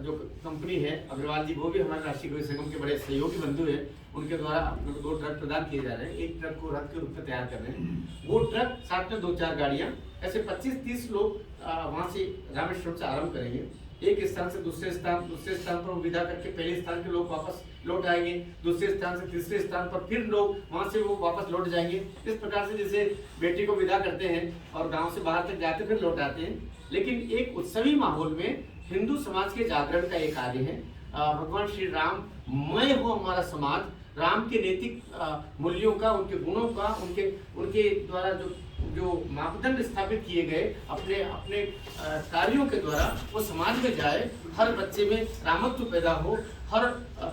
Speaker 1: जो कंपनी है अग्रवाल जी, वो भी हमारे राष्ट्रीय कवि संगम के बड़े सहयोगी बंधु हैं। उनके द्वारा अपने को 2 ट्रक प्रदान किए जा रहे हैं। एक ट्रक को रथ के रूप में तैयार कर रहे हैं। वो ट्रक साथ में 2-4 गाड़ियां, ऐसे 25-30 लोग वहां से रामेश्वरम से आरंभ करेंगे। एक स्थान से दूसरे स्थान पर विदा करके पहले स्थान के लोग वापस लौट आएंगे, दूसरे स्थान से तीसरे स्थान पर फिर लोग वहां से वो वापस लौट जाएंगे। इस प्रकार से जैसे बेटी को विदा करते हैं और गांव से बाहर तक जाते फिर लौट आते हैं। लेकिन एक उत्सवी माहौल में हिंदू समाज के जागरण का एक कार्य है। भगवान श्री राम मय हो हमारा समाज, राम के नैतिक मूल्यों का, उनके गुणों का, उनके द्वारा जो मापदंड स्थापित किए गए अपने कार्यों के द्वारा वो समाज में जाए। हर बच्चे में रामत्व पैदा हो, हर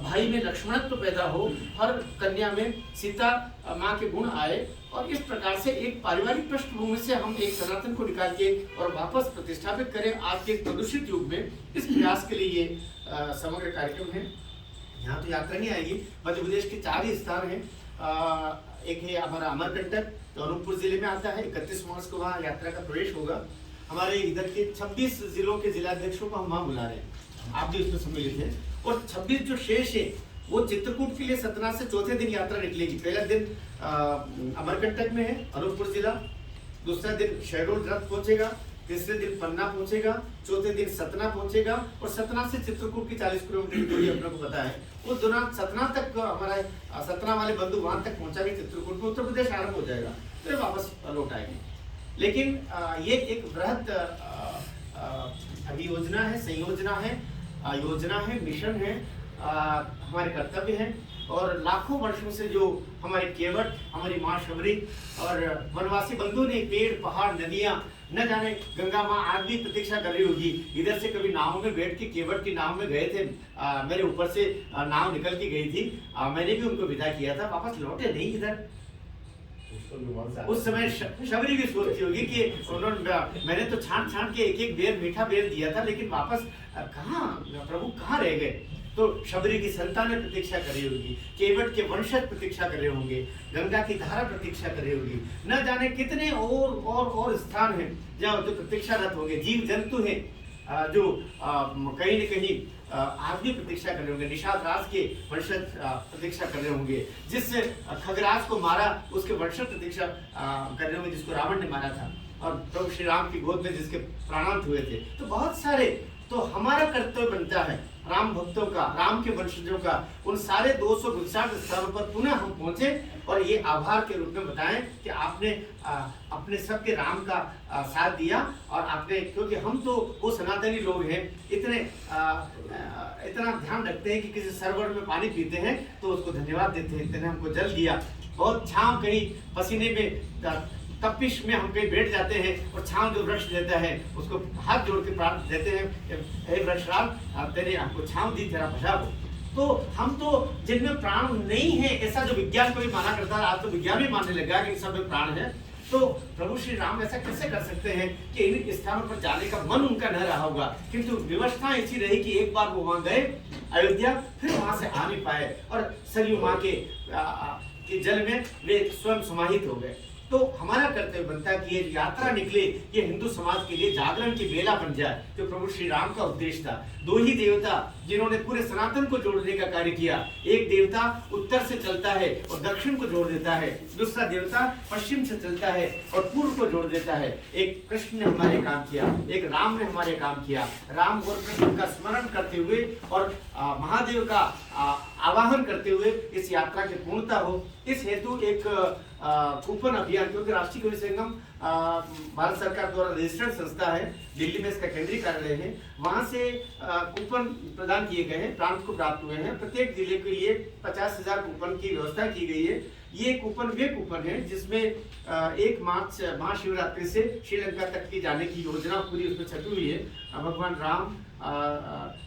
Speaker 1: भाई में लक्ष्मणत्व पैदा हो, हर कन्या में सीता माँ के गुण आए। और इस प्रकार से एक पारिवारिक पृष्ठभूमि से हम एक सनातन को निकाल के और वापस प्रतिष्ठापित करें आज के प्रदूषित युग में। इस प्रयास के लिए ये समग्र कार्यक्रम है। यहाँ तो यात्रा नहीं आएगी, मध्य प्रदेश के 4 ही स्थान हैं। एक है हमारा अमरकंटक, तो अनूपपुर जिले में आता है। 31 मार्च को वहाँ यात्रा का प्रवेश होगा। हमारे इधर के 26 जिलों के जिलाध्यक्षों को हम वहाँ बुला रहे हैं, आप भी उसमें सम्मिलित हैं। और 26 जो शेष है वो चित्रकूट के लिए सतना से चौथे दिन यात्रा निकलेगी। पहला दिन अमरकंटक में है अनूपपुर जिला, दूसरा दिन शहडोल रथ पहुंचेगा, तीसरे दिन पन्ना पहुंचेगा, चौथे दिन सतना पहुंचेगा और सतना से चित्रकूट की 40 किलोमीटर की दूरी अपने को पता है। वो दौरान सतना तक हमारा सतना वाले बंधु वहां तक पहुंचाएंगे, चित्रकूट में उत्तर प्रदेश आरंभ हो जाएगा, फिर वापस लौट आएंगे। लेकिन ये एक वृहद अभियोजना है, संयोजना है, योजना है, मिशन है, हमारे कर्तव्य हैं। और लाखों वर्षों से जो हमारे केवट, हमारी माँ शबरी और वनवासी बंधु ने पेड़, पहाड़, नदियां, न जाने गंगा माँ आज भी प्रतीक्षा कर रही होगी। इधर से कभी नाव में बैठ के केवट की नाव में गए थे, मेरे ऊपर से नाव निकल के गई थी, मैंने भी उनको विदा किया था, वापस लौटे नहीं इधर। उस समय शबरी भी सोचती होगी कि उन्होंने, मैंने तो छांट के एक बेर मीठा बेर दिया था, लेकिन वापस कहाँ प्रभु कहाँ रह गए। तो शबरी की संतानें प्रतीक्षा कर रही होगी, केवट के वंशज प्रतीक्षा कर रहे होंगे, गंगा की धारा प्रतीक्षा कर रही होगी, न जाने कितने और स्थान हैं जहाँ जो प्रतीक्षारत होंगे। जीव जंतु हैं जो कहीं न कहीं आदमी प्रतीक्षा कर रहे होंगे, निषाद राज के वंशज प्रतीक्षा कर रहे होंगे, जिस खगराज को मारा उसके वंशज प्रतीक्षा कर रहे होंगे, जिसको रावण ने मारा था, और प्रभु श्री राम की गोद में जिसके प्राणांत हुए थे। तो बहुत सारे, तो हमारा कर्तव्य बनता है राम भक्तों का, राम के वंशजों का, उन सारे 259 स्थानों पर पुनः हम पहुंचे और ये आभार के रूप में बताएं कि आपने अपने सबके राम का साथ दिया। और आपने, क्योंकि हम तो वो सनातनी लोग हैं, इतना ध्यान रखते हैं कि किसी सरोवर में पानी पीते हैं तो उसको धन्यवाद देते हैं, इतने हमको जल दिया। बहुत छांव, कहीं पसीने में तपिश में हम कहीं बैठ जाते हैं और छांव जो वृक्ष देता है उसको हाथ जोड़ के प्रार्थना देते हैं, हे वृक्षराज तेने हमको छांव दी, तेरा बचाव। तो हम तो जिनमें प्राण नहीं है, ऐसा जो विज्ञान को भी माना करता है, आज तो विज्ञान भी मानने लगा कि इन सब में प्राण है। तो प्रभु श्री राम ऐसा कैसे कर सकते हैं कि इन स्थानों पर जाने का मन उनका न रहा होगा, किंतु व्यवस्था ऐसी रही कि एक बार वो वहां गए अयोध्या, फिर वहां से आ नहीं पाए और सरयू माँ के जल में वे स्वयं समाहित हो गए। तो हमारा कर्तव्य बनता है कि ये यात्रा निकले, ये हिंदू समाज के लिए जागरण की बेला बन जाए, जो प्रभु श्री राम का उद्देश्य था। 2 ही देवता जिन्होंने पूरे सनातन को जोड़ने का कार्य किया, एक देवता उत्तर से चलता है और दक्षिण को जोड़ देता है, दूसरा देवता पश्चिम से चलता है और पूर्व को जोड़ देता है। एक कृष्ण ने हमारे काम किया, एक राम ने हमारे काम किया। राम और कृष्ण का स्मरण करते हुए और महादेव का आवाहन करते हुए इस यात्रा की पूर्णता हो, इस हेतु एक कूपन अभियान, क्योंकि राष्ट्रीय कवि संगम भारत सरकार द्वारा रजिस्टर्ड संस्था है, दिल्ली में इसका केंद्रीय कार्यालय है, वहां से कूपन प्रदान किए गए हैं, प्रांत को प्राप्त हुए हैं। प्रत्येक जिले के लिए 50,000 कूपन की व्यवस्था की गई है। ये कूपन वे कूपन है जिसमें 1 मार्च महाशिवरात्रि से श्रीलंका तक की जाने की योजना पूरी उसमें छपी हुई है। भगवान राम,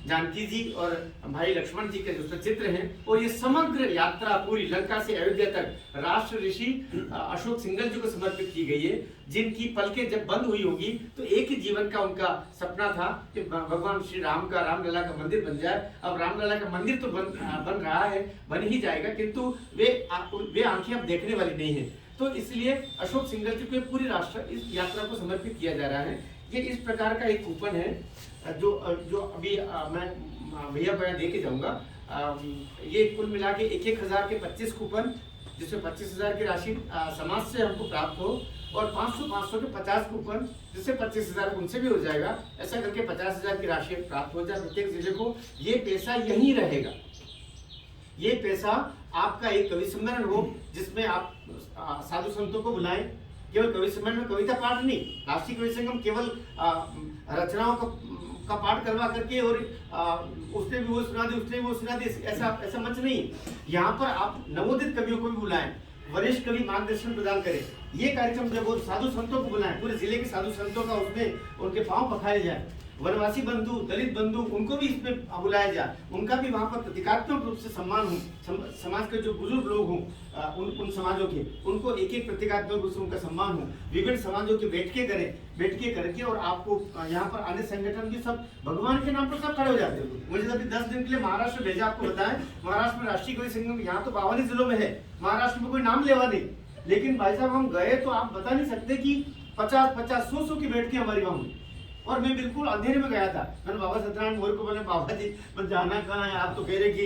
Speaker 1: जानकी जी और भाई लक्ष्मण जी के जो चित्र हैं, और ये समग्र यात्रा पूरी लंका से अयोध्या तक राष्ट्र ऋषि अशोक सिंघल जी को समर्पित की गई है, जिनकी पलकें जब बंद हुई होगी तो एक ही जीवन का उनका सपना था कि भगवान श्री राम का रामलला का मंदिर बन जाए। अब रामलला का मंदिर तो बन रहा है, बन ही जाएगा, किंतु वे आंखें अब देखने वाली नहीं है। तो इसलिए अशोक सिंघल जी को पूरी राष्ट्र इस यात्रा को समर्पित किया जा रहा है। ये इस प्रकार का एक कूपन है जो अभी मैं भैया भैया दे के जाऊंगा। ये कुल मिला के 1,000 के 25 कूपन, जिसमें 25,000 की राशि समाज से हमको प्राप्त हो, और 500 के 50 कूपन, जिससे 25,000 उनसे भी हो जाएगा। ऐसा करके 50,000 की राशि प्राप्त हो जाए प्रत्येक जिले को। ये पैसा यहीं रहेगा। ये पैसा आपका एक कवि सम्मेलन हो जिसमें आप साधु संतों को बुलाएं। केवल कवि सम्मेलन में कविता पाठ नहीं, राष्ट्रीय कवि संगम केवल रचनाओं का पाठ करवा करके और उसने भी वो सुना दी, उसने भी वो सुना दी, ऐसा मंच नहीं। यहाँ पर आप नवोदित कवियों को भी बुलाएं, वरिष्ठ कवि मार्गदर्शन प्रदान करें। ये कार्यक्रम जब वो साधु संतों को बुलाएं, पूरे जिले के साधु संतों का उसमें उनके पांव पखारे जाए, वनवासी बंधु, दलित बंधु, उनको भी इसमें बुलाया जाए, उनका भी वहाँ पर प्रतीकात्मक रूप से सम्मान हो। समाज के जो बुजुर्ग लोग हों, उन समाजों के, उनको एक एक प्रतीकात्मक रूप से उनका सम्मान हो। विभिन्न समाजों की बैठकें करके, और आपको यहाँ पर आने संगठन भी सब भगवान के नाम पर सब खड़े हो जाते हैं। मुझे अभी 10 दिन के लिए महाराष्ट्र भेजा, आपको बताएं महाराष्ट्र में राष्ट्रीय कवि संगम यहाँ तो 52 जिलों में है, महाराष्ट्र में कोई नाम लेवा नहीं, लेकिन भाई साहब हम गए तो आप बता नहीं सकते कि 50-50, 100 की बैठकें हमारी वहाँ हुई। और मैं बिल्कुल अंधेरे में गया था। मैंने बाबा सत्यनारायण मोर को बोले, बाबा जी मैं जाना कहाँ है, आप तो कह रहे कि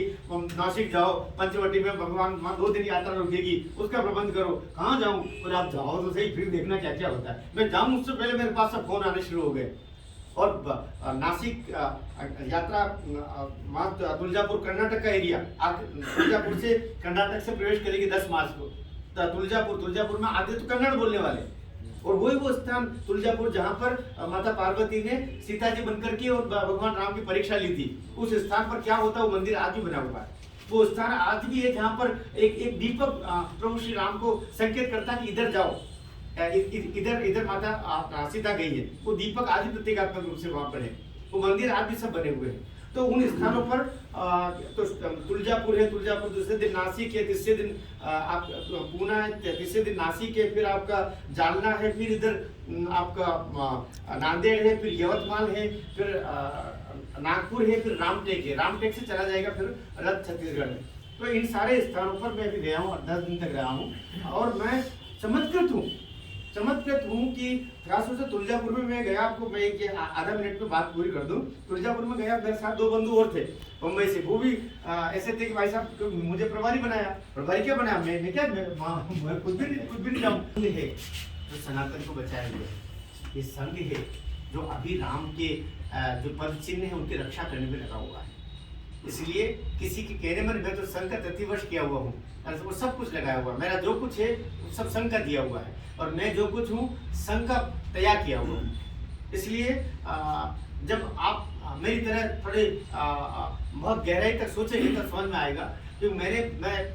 Speaker 1: नासिक जाओ, पंचवटी में भगवान 2 दिन यात्रा रुकेगी, उसका प्रबंध करो। कहाँ जाऊँ? और आप जाओ तो सही, फिर देखना क्या क्या होता है। मैं जाऊँ उससे पहले मेरे पास सब फोन आने शुरू हो गए। और नासिक यात्रा तुलजापुर कर्नाटक का एरिया, तुलजापुर से कर्नाटक से प्रवेश करेगी 10 मार्च को। तुलजापुर में आधे तो कन्नड़ बोलने वाले, और वही वो स्थान तुलजापुर जहाँ पर माता पार्वती ने सीता जी बनकर के और भगवान राम की परीक्षा ली थी, उस स्थान पर क्या होता है, वो मंदिर आज भी बना हुआ है। वो स्थान आज भी है जहाँ पर एक दीपक प्रभु श्री राम को संकेत करता है कि इधर जाओ, इधर माता सीता गई है। वो दीपक आज भी प्रतीकात्मक रूप से वहाँ पर है। वो मंदिर आज भी सब बने हुए हैं। तो उन स्थानों पर तो तुलजापुर है, तुलजापुर दूसरे दिन नासिक है, तीसरे दिन आप पूना है, तीसरे दिन नासिक है, फिर आपका जालना है, फिर इधर आपका नांदेड़ है, फिर यवतमाल है, फिर नागपुर है, फिर रामटेक है। रामटेक से चला जाएगा फिर रथ छत्तीसगढ़ में। तो इन सारे स्थानों पर मैं भी गया हूँ, 10 दिन तक रहा हूँ, और मैं चमत्कृत हूँ कि खासतौर से तुलजापुर में मैं गया। आपको मैं एक आधा मिनट में बात पूरी कर दूं। तुलजापुर में गया, मेरे साथ 2 बंधु और थे मुंबई से। वो भी ऐसे थे कि भाई साहब मुझे प्रभारी बनाया। प्रभारी क्या बनाया? मैं क्या, मैं कुछ भी नहीं जाऊँ। है जो सनातन को बचाया हुआ, ये संघ है जो अभी राम के जो पद चिन्ह है उनकी रक्षा करने में लगा हुआ है। इसलिए किसी के कहने में मैं तो संघ का 33 वर्ष किया हुआ हूँ, वो सब कुछ लगाया हुआ है। मेरा जो कुछ है सब संघ का दिया हुआ है, और मैं जो कुछ हूँ संघ का तैयार किया हुआ हूँ। इसलिए जब आप मेरी तरह थोड़े बहुत गहराई तक सोचेंगे तो समझ में आएगा कि मैं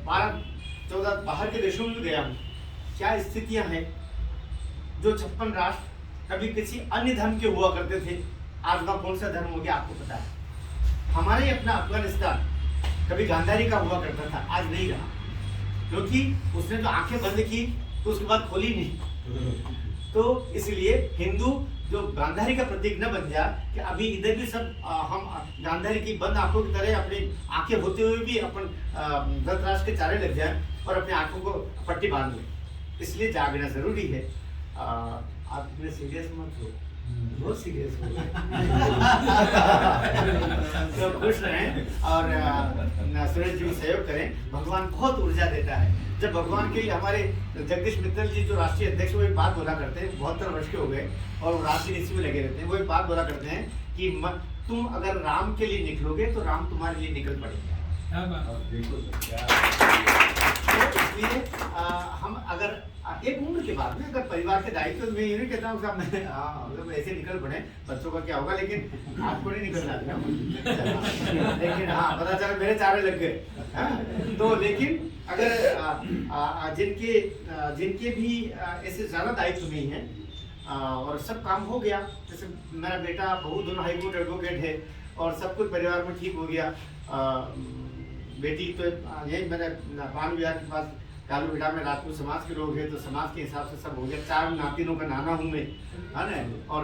Speaker 1: 12-14 बाहर के देशों में भी गया हूँ। क्या स्थितियाँ हैं, जो 56 राष्ट्र कभी किसी अन्य धर्म के हुआ करते थे, आज वहाँ कौन सा धर्म हो गया आपको पता है। हमारे अपना अफगानिस्तान कभी गांधारी का हुआ करता था, आज नहीं रहा, क्योंकि उसने तो आंखें बंद की तो उसके बाद खोली नहीं। तो इसलिए हिंदू जो गांधारी का प्रतीक न बन जाए कि अभी इधर भी सब हम गांधारी की बंद आंखों की तरह अपनी आंखें होते हुए भी अपन धृतराष्ट्र के चारे लग जाए और अपनी आंखों को पट्टी बांध लें। इसलिए जागना जरूरी है। आप इतने सीरियस मत हो, बहुत सीरियस हो तो खुश रहें और सूरज जी को सहयोग करें। भगवान बहुत ऊर्जा देता है। जब भगवान के लिए हमारे जगदीश मित्तल जी जो राष्ट्रीय अध्यक्ष, वो एक बात बोला करते हैं, 72 वर्ष के हो गए और वो राष्ट्रीय नीति में लगे रहते हैं। वो एक बात बोला करते हैं कि तुम अगर राम के लिए निकलोगे तो राम तुम्हारे लिए निकल पड़ेगा।
Speaker 3: क्या बात।
Speaker 1: तो इसलिए हम अगर एक उम्र के बाद में अगर परिवार के दायित्व में ये नहीं कहता हूँ साहब मैं मतलब ऐसे निकल पड़े बच्चों का क्या होगा, लेकिन आपको नहीं निकलना था। लेकिन हाँ पता चला मेरे चारे लग गए। तो लेकिन अगर जिनके भी ऐसे ज्यादा दायित्व नहीं है और सब काम हो गया, जैसे मेरा बेटा बहू दोनों हाई कोर्ट एडवोकेट है और सब कुछ परिवार में ठीक हो गया। बेटी तो यही मैंने पान विहार के पास कालू बिड़ा में राजपूत समाज के लोग हैं, तो समाज के हिसाब से सब हो गया। 4 नातिनों का नाना हूँ मैं, है ना, और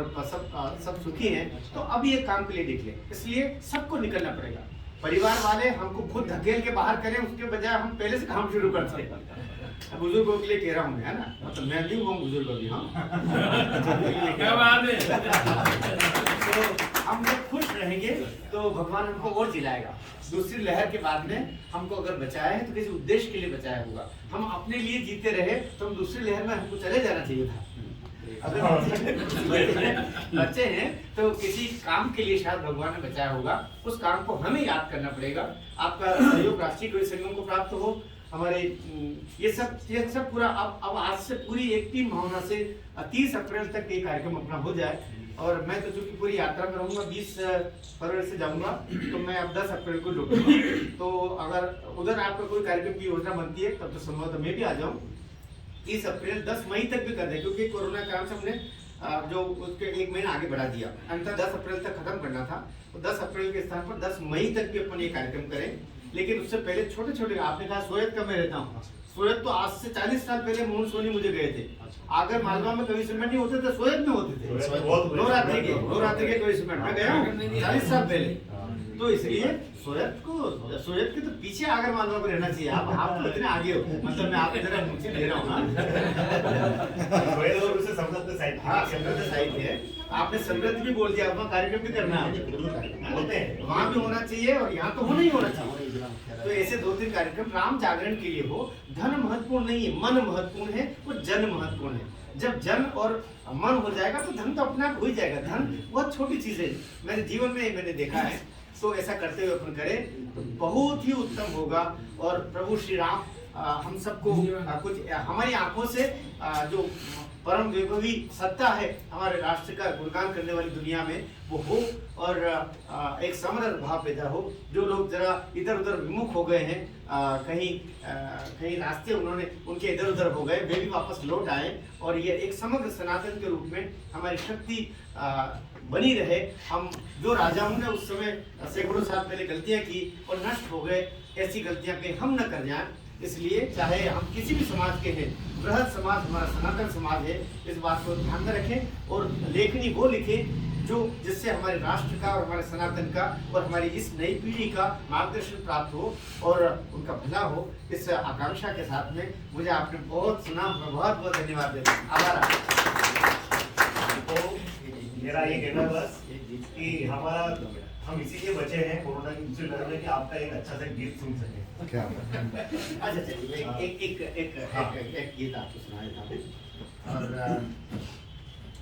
Speaker 1: सब सुखी हैं। तो अब ये काम के लिए निकले, इसलिए सबको निकलना पड़ेगा। परिवार वाले हमको खुद धकेल के बाहर करें उसके बजाय हम पहले से काम शुरू करते हैं। बुजुर्गों के लिए कह रहा हूँ मैं, है ना, मतलब मैं भी हूँ बुजुर्ग अभी। हाँ
Speaker 3: क्या बात है।
Speaker 1: तो हम जब खुश रहेंगे तो भगवान हमको और जिलाएगा। दूसरी लहर के बाद में हमको अगर बचाया है तो किसी उद्देश्य के लिए बचाया होगा। हम अपने लिए जीते रहे तो हम दूसरी लहर में हमको चले जाना चाहिए था। अगर बच्चे हैं तो किसी काम के लिए शायद भगवान ने बचाया होगा, उस काम को हमें याद करना पड़ेगा। आपका सहयोग राष्ट्रीय कवि संगम को प्राप्त हो। हमारे ये सब पूरा अब आज से पूरी एक टीम भावना से 30 अप्रैल तक ये कार्यक्रम अपना हो जाए। और मैं तो चूंकि पूरी यात्रा में रहूंगा, 20 फरवरी से जाऊंगा, तो मैं अब 10 अप्रैल को लौटूंगा। तो अगर उधर आपका कोई कार्यक्रम की योजना बनती है तब तो संभवतः मैं भी आ जाऊं। 30 अप्रैल 10 मई तक भी कर दें, क्योंकि कोरोना के कारण से हमने जो उसके 1 महीना आगे बढ़ा दिया। अंततः 10 अप्रैल तक खत्म करना था, तो 10 अप्रैल के स्थान पर 10 मई तक भी अपन ये कार्यक्रम करें। लेकिन उससे पहले छोटे छोटे, आपने कहा सोयत का मैं रहता हूँ, सोयत तो आज से 40 साल पहले मोहन सोनी मुझे गए थे। अगर मालवा में कवि सम्मेलन नहीं होते तो सोयत में होते थे। नवरात्रि के कवि सम्मेलन में गया हूँ 40 साल पहले। तो इसलिए सोयत के तो पीछे आगर मालवा को रहना चाहिए। आप तो इतने आगे हो, मतलब मैं आपकी तरह मुझे ले रहा हूँ। हाँ समृद्ध साहित्य है, आपने समृद्ध भी बोल दिया, अपना कार्यक्रम भी करना है, वहाँ भी होना चाहिए और यहाँ तो होना ही होना चाहिए। तो ऐसे 2-3 कार्यक्रम राम जागरण के लिए हो। धन महत्वपूर्ण नहीं है, मन महत्वपूर्ण है, वो जन महत्वपूर्ण है। जब जन और मन हो जाएगा तो धन तो अपने आप हो ही जाएगा। धन बहुत छोटी चीज है, मेरे जीवन में मैंने देखा है। तो ऐसा करते हुए अपन करें तो बहुत ही उत्तम होगा। और प्रभु श्री राम हम सबको कुछ हमारी आंखों से जो परम वैभवी सत्ता है हमारे राष्ट्र का गुणगान करने वाली दुनिया में वो हो, और एक समर भाव पैदा हो। जो लोग जरा इधर उधर विमुख हो गए हैं, कहीं रास्ते उन्होंने उनके इधर उधर हो गए, वे भी वापस लौट आए और ये एक समग्र सनातन के रूप में हमारी शक्ति बनी रहे। हम जो राजाओं ने उस समय सैकड़ों साल पहले गलतियां की और नष्ट हो गए, ऐसी गलतियां कहीं हम न कर जाएं। इसलिए चाहे हम किसी भी समाज के हैं, बृहद समाज हमारा सनातन समाज है, इस बात को ध्यान में रखें और लेखनी वो लिखें जो जिससे हमारे राष्ट्र का और हमारे सनातन का और हमारी इस नई पीढ़ी का मार्गदर्शन प्राप्त हो और उनका भला हो। इस आकांक्षा के साथ में मुझे आपने बहुत सुना, मैं बहुत बहुत धन्यवाद देता हूँ। आभार।
Speaker 2: मेरा ये कहना बस कि हम इसीलिए बचे हैं कोरोना की दूसरी लहर में कि आपका एक अच्छा सा गीत सुन सके।
Speaker 1: अच्छा चलिए एक गीत आपको सुनाया था। और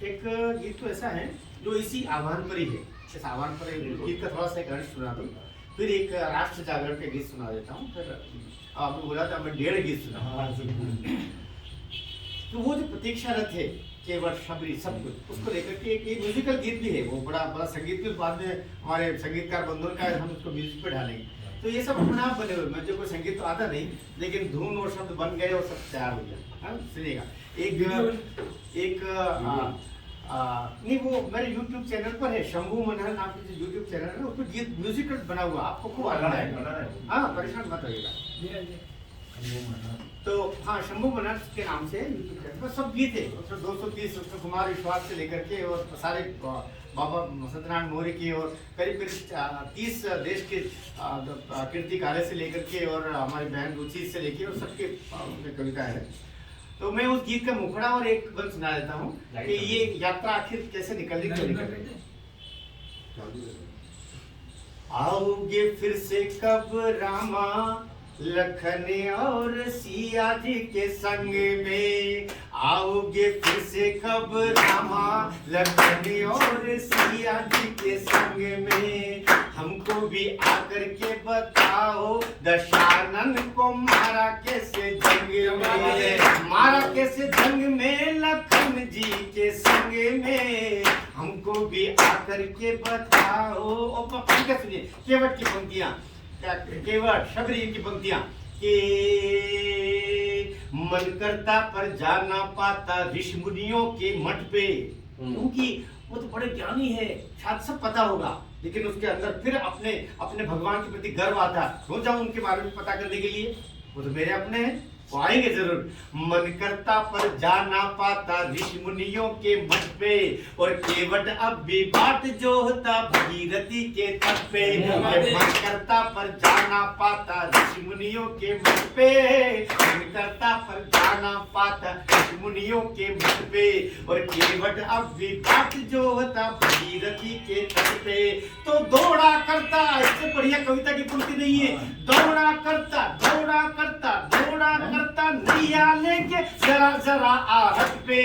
Speaker 1: एक गीत तो ऐसा है जो इसी आह्वान पर ही है। इस आह्वान पर गीत का थोड़ा सा एक अंश सुना दूँ, फिर एक राष्ट्र जागरण के गीत सुना देता हूँ, फिर आपने बोला था मैं 1.5 गीत सुना। तो वो जो प्रतीक्षारत है केवल शबरी सब कुछ, उसको लेकर के एक म्यूजिकल गीत भी है, वो बड़ा संगीत के बाद में हमारे संगीतकार बंधुओं का हम उसको म्यूजिक पे डालेंगे। तो ये सब अपने आप बने हुए, मुझे कोई संगीत तो आता नहीं, लेकिन धुन और शब्द बन गए और सब तैयार हो गया। सुनिएगा एक नहीं, वो मेरे YouTube चैनल पर है, शंभू मनहर नाम के जो YouTube चैनल है उसमें गीत म्यूजिकल बना हुआ, आपको खूब आनंद आएगा। हाँ परेशान मत होइएगा। तो हाँ शंभू मनहर के नाम से YouTube चैनल पर सब गीत है, उसमें 230 उत्तर कुमार विश्वास से लेकर के और सारे बाबा सत्यनारायण मौर्य की और करीब 30 देश के कीर्ति कार्य से लेकर के और हमारी बहन रुचि से लेकर और सबके कविताएं हैं। तो मैं उस गीत का मुखड़ा और एक बंद सुना देता हूँ कि ये यात्रा आखिर कैसे निकली, क्यों निकली। आओगे फिर से कब रामा लखन और सिया जी के संग में आओगे फिर से कब रामा। लखन और सिया जी के संग में हमको भी आकर के बताओ, दशानन को मारा कैसे जंग में, मारा कैसे जंग में लखन जी के संग में, हमको भी आकर के बताओ। और पंक्तियां सुनिए, केवट की पंक्तियां, केवट शबरी की पंक्तियां कि मन करता पर जा ना पाता ऋषि मुनियों के मठ पे, क्योंकि वो तो बड़े ज्ञानी है, शायद सब पता होगा, लेकिन उसके अंदर फिर अपने अपने भगवान के प्रति गर्व आता है। क्यों जाऊं उनके बारे में पता करने के लिए, वो तो मेरे अपने हैं, वो आएंगे जरूर। मन करता पर जा ना पाता ऋषि मुनियों के मठ पे, और केवट अब भी बाट जो होता भगीरथी के तट पे। मन करता पर जा ना पाता ऋषि मुनियों के मठ पे, मन करता पर जा ना पाता ऋषि मुनियों के मठ पे, और केवट अब भी बाट जो होता भगीरथी के तट पे। तो दौड़ा करता, इससे बढ़िया कविता की पंक्ति नहीं है। दौड़ा करता दौड़ा करता दौड़ा करता नैया लेके जरा जरा आहट पे,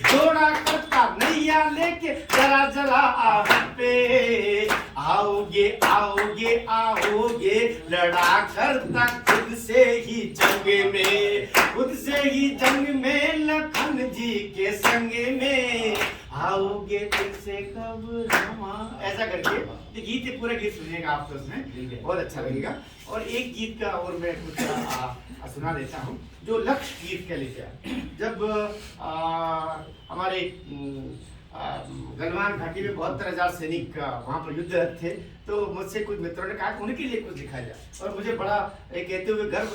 Speaker 1: दौड़ा करता नैया लेके जरा जरा आहट पे। आओगे आओगे आओगे लड़ा करता खुद से ही जंग में, खुद से ही जंग में लखन जी के संग में, आओगे फिर से कब रामा। ऐसा करके ये गीत है, पूरा गीत सुनिएगा आप, तो उसमें बहुत अच्छा लगेगा। और एक गीत का और मैं कुछ सुना देता हूँ, जो लक्ष्य गीत कह लीजिए। जब हमारे गलवान घाटी में 72,000 सैनिक वहाँ पर युद्धरत थे, तो मुझसे कुछ मित्रों ने कहा कि उनके लिए कुछ लिखा जाए, और मुझे बड़ा कहते हुए गर्व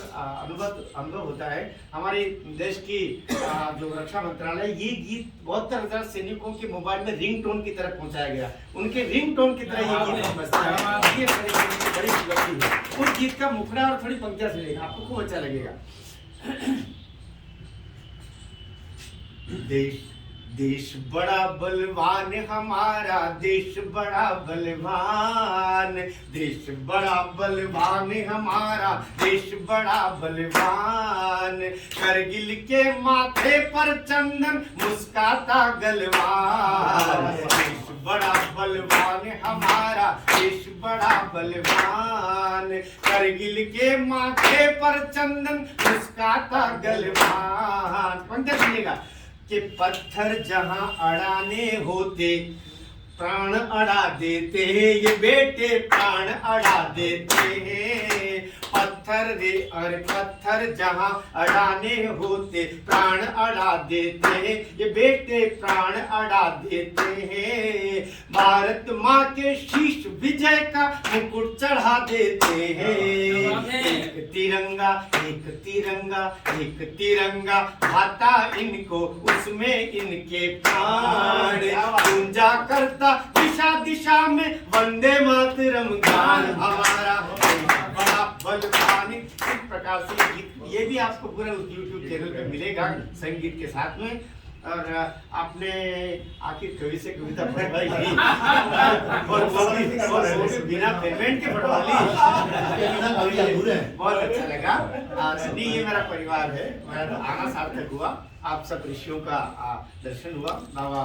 Speaker 1: अनुभव होता है। हमारे देश की जो रक्षा मंत्रालय, ये गीत 72,000 सैनिकों के मोबाइल में रिंगटोन की तरह पहुंचाया गया, उनके रिंगटोन की तरह ये गीत बजता है। ये बड़ी उपलब्धि है। उस गीत का मुखड़ा और थोड़ी पंक्तियां सुनिएगा, आपको खूब अच्छा लगेगा। देश बड़ा बलवान हमारा, देश बड़ा बलवान, देश बड़ा बलवान हमारा, देश बड़ा बलवान। करगिल के माथे पर चंदन मुस्काता गलवान। देश बड़ा बलवान हमारा, देश बड़ा बलवान। करगिल के माथे पर चंदन मुस्काता गलवान। पंक्ति सुनिएगा कि पत्थर जहां अड़ाने होते प्राण अड़ा देते हैं, ये बेटे प्राण अड़ा देते हैं। पत्थर रे अरे पत्थर जहां अड़ाने होते प्राण अड़ा देते हैं, ये बेटे प्राण अड़ा देते हैं। भारत माँ के शीश विजय का मुकुट चढ़ा देते हैं। एक तिरंगा एक तिरंगा एक तिरंगा भाता इनको, उसमें इनके प्राण गूंजा करता दिशा दिशा में वंदे मातरम गान हमारा बड़ा बलवान। इस प्रकार से गीत, ये भी आपको पूरा YouTube चैनल पे मिलेगा संगीत के साथ में। और आपने आखिर कवि से कविता पढ़वाई और वो भी बिना पेमेंट के पढ़वा ली, बहुत अच्छा लगा। नहीं, ये मेरा परिवार है, मेरा तो आना सार्थक हुआ। आप सब ऋषियों का दर्शन हुआ, बाबा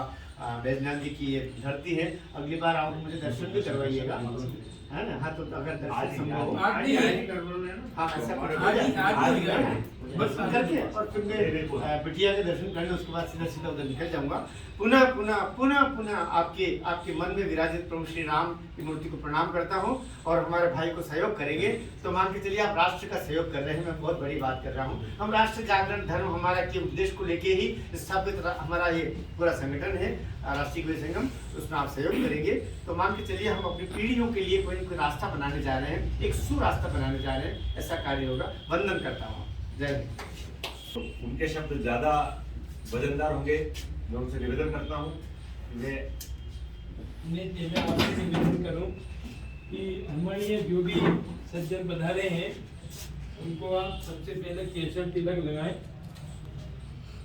Speaker 1: बैजनाथ जी की ये धरती है। अगली बार आप मुझे दर्शन भी करवाइएगा, है ना। हाँ, तो अगर दर्शन संभव हो, हाँ ऐसा बस करके, और फिर मैं बिटिया के दर्शन करने, उसके बाद सीधा सीधा उधर निकल जाऊंगा। पुनः पुनः पुनः पुनः आपके मन में विराजित प्रभु श्री राम की मूर्ति को प्रणाम करता हूँ। और हमारे भाई को सहयोग करेंगे तो मान के चलिए आप राष्ट्र का सहयोग कर रहे हैं। मैं बहुत बड़ी बात कर रहा हूँ। हम राष्ट्र जागरण धर्म हमारा के उद्देश्य को लेके ही स्थापित हमारा ये पूरा संगठन है राष्ट्रीय कवि संगम, उसमें आप सहयोग करेंगे तो मान के चलिए हम अपनी पीढ़ियों के लिए कोई रास्ता बनाने जा रहे हैं, एक सुरास्ता बनाने जा रहे हैं। ऐसा कार्य होगा। वंदन करता हूँ। जय हिंद।
Speaker 2: उनके शब्द ज्यादा वजनदार होंगे, मैं उनसे निवेदन करता हूँ। मैं
Speaker 3: आपसे निवेदन करूँ कि हमारे ये जो भी सज्जन पधारे हैं उनको आप सबसे पहले केसर तिलक लगाएं।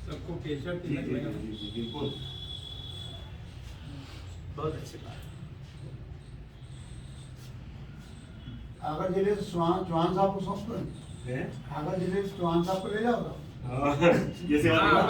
Speaker 3: सबको केसर तिलक लगाएं।
Speaker 2: बिल्कुल,
Speaker 1: बहुत अच्छी बात।
Speaker 4: अगर जिले से चौहान साहब को सौंप
Speaker 2: हैं?
Speaker 4: कागज डिटेल्स चौहान साहब को ले जाओ
Speaker 2: हाँ, ये सेवा
Speaker 3: हाँ,